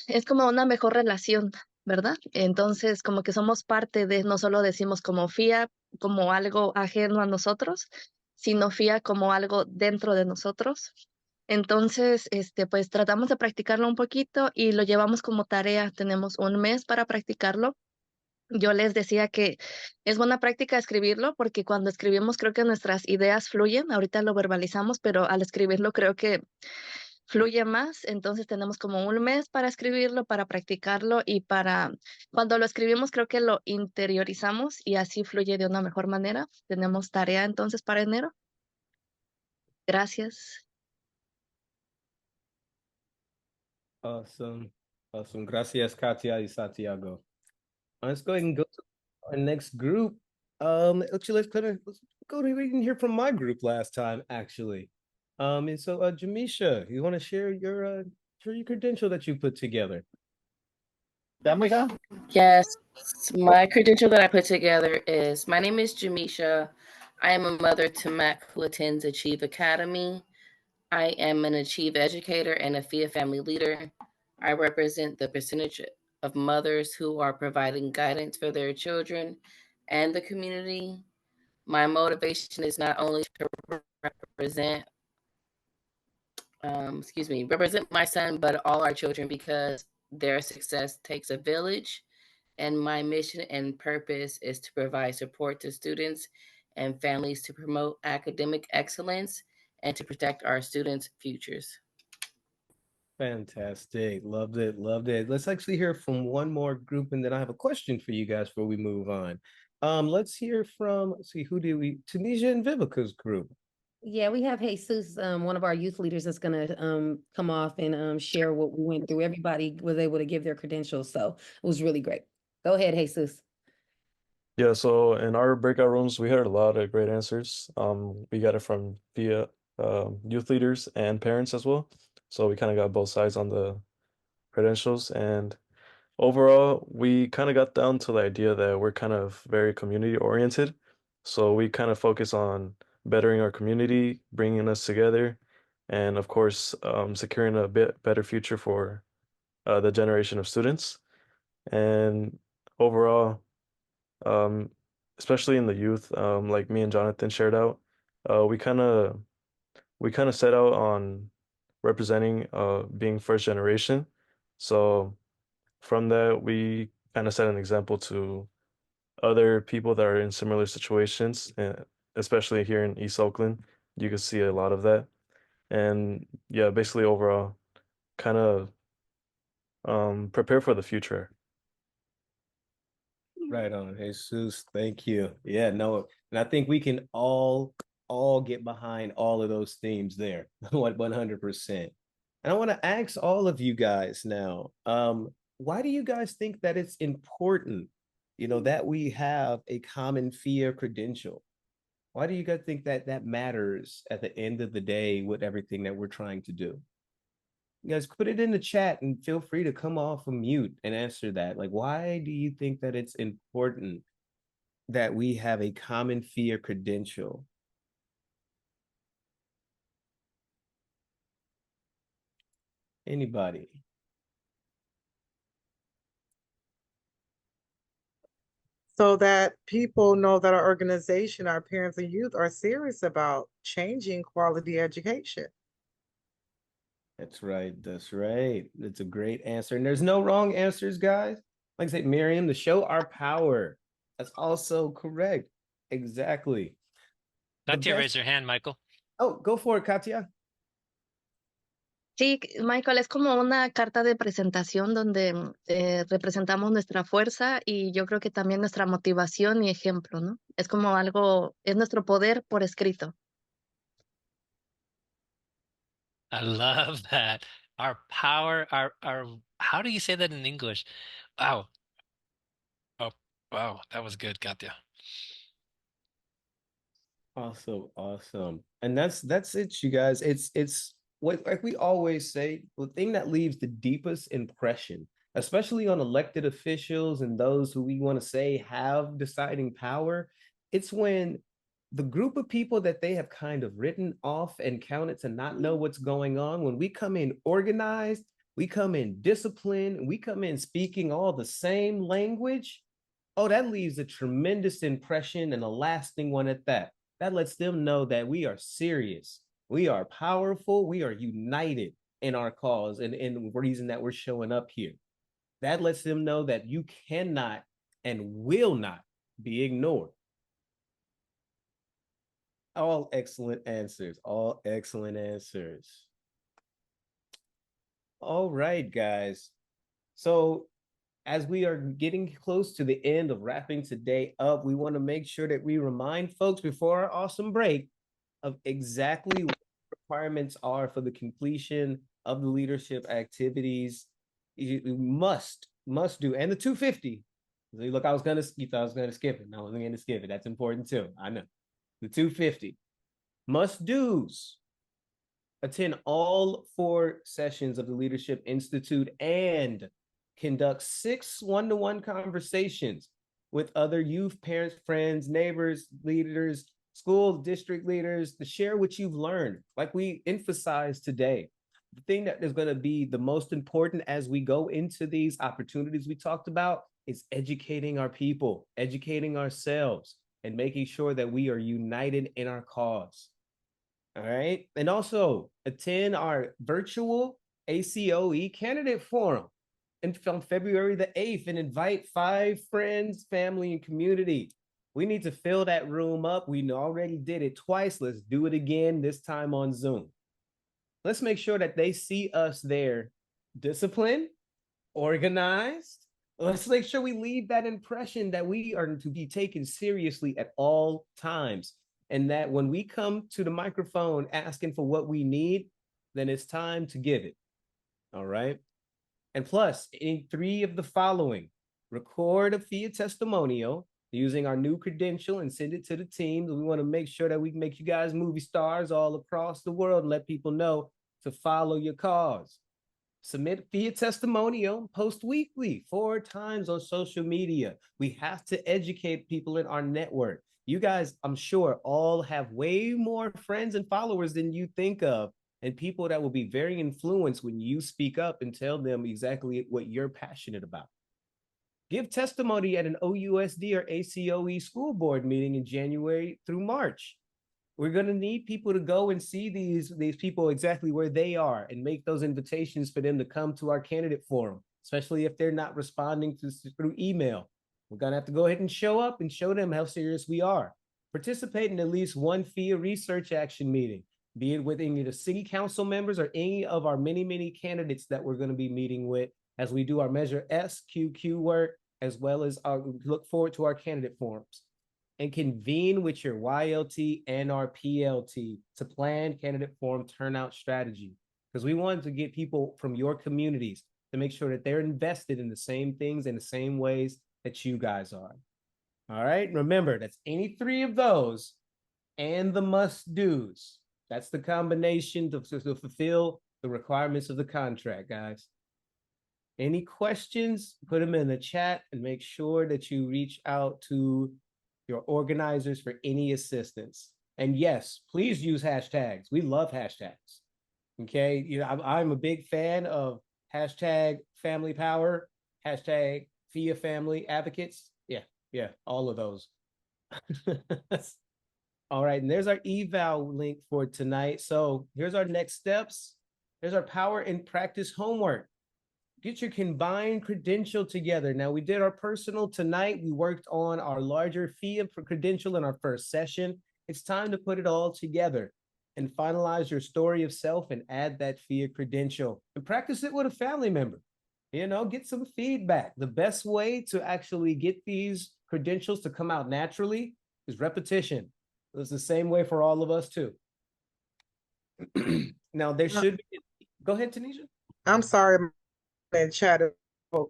es como una mejor relación, ¿verdad? Entonces, como que somos parte de, no solo decimos como FIA como algo ajeno a nosotros, sino FIA como algo dentro de nosotros. Entonces, pues tratamos de practicarlo un poquito y lo llevamos como tarea. Tenemos un mes para practicarlo. Yo les decía que es buena práctica escribirlo, porque cuando escribimos creo que nuestras ideas fluyen. Ahorita lo verbalizamos, pero al escribirlo creo que fluye más. Entonces tenemos como un mes para escribirlo, para practicarlo, y cuando lo escribimos creo que lo interiorizamos y así fluye de una mejor manera. Tenemos tarea entonces para enero. Gracias. Awesome. Gracias, Katia y Santiago. Let's go ahead and go to our next group. Let's go to reading here from my group last time, actually. And so Jamisha, you want to share your credential that you put together? Yes, my credential that I put together is, my name is Jamisha. I am a mother to Mac, who attends Achieve Academy. I am an Achieve educator and a FIA family leader. I represent the percentage of mothers who are providing guidance for their children and the community. My motivation is not only to represent my son, but all our children, because their success takes a village. And my mission and purpose is to provide support to students and families to promote academic excellence and to protect our students' futures. Fantastic. Loved it. Loved it. Let's actually hear from one more group, and then I have a question for you guys before we move on. Let's hear from, let's see, who do we, Tunisia and Vivica's group. Yeah, we have Jesus, one of our youth leaders that's gonna come off and share what we went through. Everybody was able to give their credentials, so it was really great. Go ahead, Jesus. Yeah, so in our breakout rooms, we had a lot of great answers. We got it from via youth leaders and parents as well. So we kind of got both sides on the credentials. And overall, we kind of got down to the idea that we're kind of very community oriented. So we kind of focus on bettering our community, bringing us together, and of course, securing a bit better future for the generation of students. And overall, especially in the youth, like me and Jonathan shared out, we kind of set out on representing being first generation. So from that, we kind of set an example to other people that are in similar situations, especially here in East Oakland. You can see a lot of that. And yeah, basically overall, kind of prepare for the future. Right on, Jesus. Thank you. Yeah, no, and I think we can all get behind all of those themes there. 100%. And I want to ask all of you guys now, why do you guys think that it's important, that we have a common FIA credential? Why do you guys think that that matters at the end of the day with everything that we're trying to do? You guys put it in the chat and feel free to come off of mute and answer that. Like, why do you think that it's important that we have a common FIA credential? Anybody? So that people know that our organization, our parents and youth, are serious about changing quality education. That's right. That's right. It's a great answer. And there's no wrong answers, guys. Like I said, Miriam, to show our power. That's also correct. Exactly. Katya, raise your hand, Michael. Oh, go for it, Katya. Sí, Michael, es como una carta de presentación donde representamos nuestra fuerza y yo creo que también nuestra motivación y ejemplo, ¿no? Es como algo, es nuestro poder por escrito. I love that. Our power, our how do you say that in English? Wow. Oh, wow, that was good, Katya. Awesome, awesome. And that's it, you guys. It's what, like we always say, the thing that leaves the deepest impression, especially on elected officials and those who we want to say have deciding power, it's when the group of people that they have kind of written off and counted to not know what's going on, when we come in organized, we come in disciplined, we come in speaking all the same language, oh, that leaves a tremendous impression and a lasting one at that. That lets them know that we are serious, we are powerful, we are united in our cause and the reason that we're showing up here. That lets them know that you cannot and will not be ignored. All excellent answers. All excellent answers. All right, guys. So as we are getting close to the end of wrapping today up, we want to make sure that we remind folks before our awesome break of exactly what the requirements are for the completion of the leadership activities. You must do, and the 250. Look, you thought I was gonna skip it. No, I wasn't gonna skip it. That's important too. I know. The 250 must do's: attend all 4 sessions of the Leadership Institute and conduct 6 one-to-one conversations with other youth, parents, friends, neighbors, leaders, school district leaders to share what you've learned. Like we emphasized today, the thing that is going to be the most important as we go into these opportunities we talked about is educating our people, educating ourselves, and making sure that we are united in our cause. All right. And also attend our virtual ACOE candidate forum on February the 8th and invite 5 friends, family, and community We need to fill that room up. We already did it twice. Let's do it again, this time on Zoom. Let's make sure that they see us there, disciplined, organized. Let's make sure we leave that impression that we are to be taken seriously at all times. And that when we come to the microphone asking for what we need, then it's time to give it. All right. And plus, in 3 of the following, record a FIA testimonial using our new credential and send it to the team. We want to make sure that we can make you guys movie stars all across the world and let people know to follow your cause. Submit FIA testimonial, post weekly, 4 times on social media. We have to educate people in our network. You guys, I'm sure, all have way more friends and followers than you think of, and people that will be very influenced when you speak up and tell them exactly what you're passionate about. Give testimony at an OUSD or ACOE school board meeting in January through March. We're going to need people to go and see these people exactly where they are and make those invitations for them to come to our candidate forum, especially if they're not responding through email. We're going to have to go ahead and show up and show them how serious we are. Participate in at least one FIA research action meeting, be it with any of the city council members or any of our many, many candidates that we're going to be meeting with as we do our Measure S, QQ work, as well as look forward to our candidate forums. And convene with your YLT and our PLT to plan candidate forum turnout strategy. Because we want to get people from your communities to make sure that they're invested in the same things in the same ways that you guys are. All right, remember, that's any 3 of those and the must-dos. That's the combination to fulfill the requirements of the contract, guys. Any questions, put them in the chat and make sure that you reach out to your organizers for any assistance. And yes, please use hashtags. We love hashtags. Okay, you know, I'm a big fan of hashtag family power, hashtag FIA family advocates. Yeah, all of those. All right, and there's our eval link for tonight. So here's our next steps. Here's our power and practice homework. Get your combined credential together. Now, we did our personal tonight. We worked on our larger FIA credential in our first session. It's time to put it all together and finalize your story of self and add that FIA credential and practice it with a family member. You know, get some feedback. The best way to actually get these credentials to come out naturally is repetition. It's the same way for all of us too. Now, there should be, go ahead, Tanisha. I'm sorry. And chat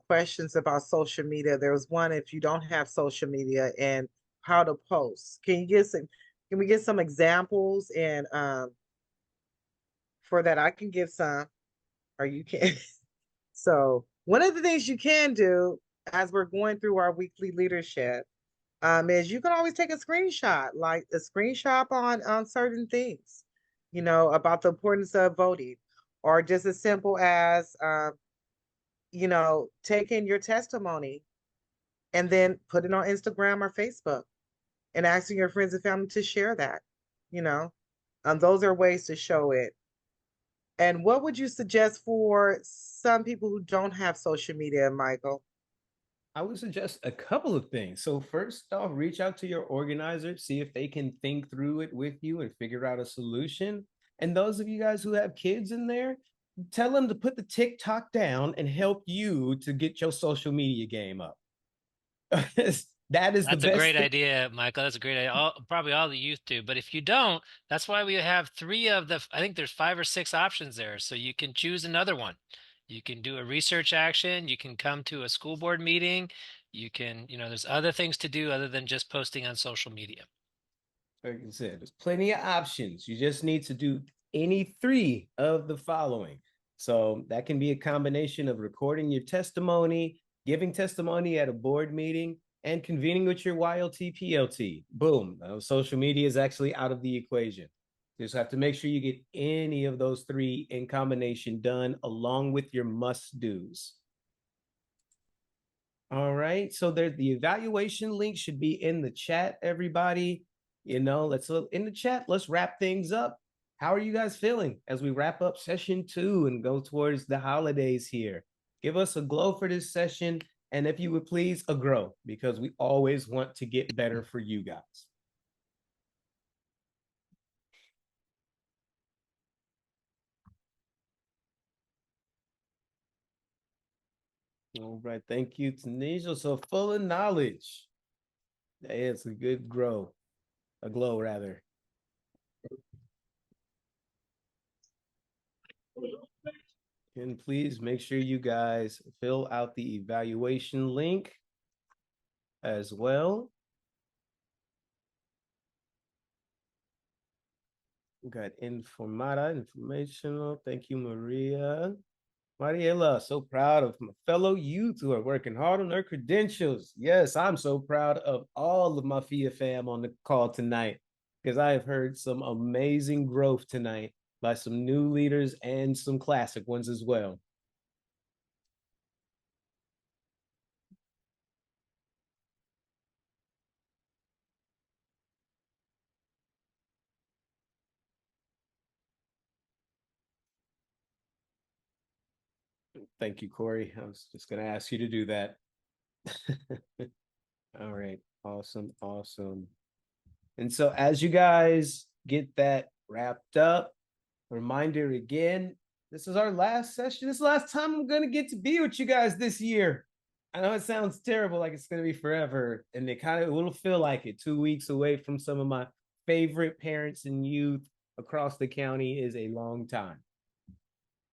questions about social media. There was one, if you don't have social media and how to post. Can we get some examples? And for that, I can give some, or you can. So one of the things you can do as we're going through our weekly leadership is you can always take a screenshot, like a screenshot on certain things, you know, about the importance of voting, or just as simple as you know, taking your testimony and then put it on Instagram or Facebook and asking your friends and family to share that, you know, those are ways to show it. And what would you suggest for some people who don't have social media, Michael? I would suggest a couple of things. So first off, reach out to your organizer, see if they can think through it with you and figure out a solution. And those of you guys who have kids in there, tell them to put the TikTok down and help you to get your social media game up. That's a great idea, Michael. That's a great idea. Probably all the youth do. But if you don't, that's why we have 3 of the, I think there's 5 or 6 options there. So you can choose another one. You can do a research action. You can come to a school board meeting. You can, you know, there's other things to do other than just posting on social media. Like I said, there's plenty of options. You just need to do any 3 of the following. So that can be a combination of recording your testimony, giving testimony at a board meeting, and convening with your YLT PLT. Boom. Social media is actually out of the equation. You just have to make sure you get any of those 3 in combination done along with your must-dos. All right. So there's the evaluation link should be in the chat, everybody. You know, let's look in the chat. Let's wrap things up. How are you guys feeling as we wrap up session 2 and go towards the holidays here? Give us a glow for this session And if you would please, a grow, because we always want to get better for you guys. All right, thank you, Tanisha. So full of knowledge. Hey, it's a good grow, a glow rather. And please make sure you guys fill out the evaluation link as well. We got informational. Thank you, Maria. Mariela, so proud of my fellow youth who are working hard on their credentials. Yes, I'm so proud of all of my FIA fam on the call tonight, because I have heard some amazing growth tonight by some new leaders and some classic ones as well. Thank you, Corey. I was just going to ask you to do that. All right. Awesome. Awesome. And so as you guys get that wrapped up, reminder again, this is our last session. This is the last time I'm going to get to be with you guys this year. I know it sounds terrible, like it's going to be forever. And it will feel like it. 2 weeks away from some of my favorite parents and youth across the county is a long time.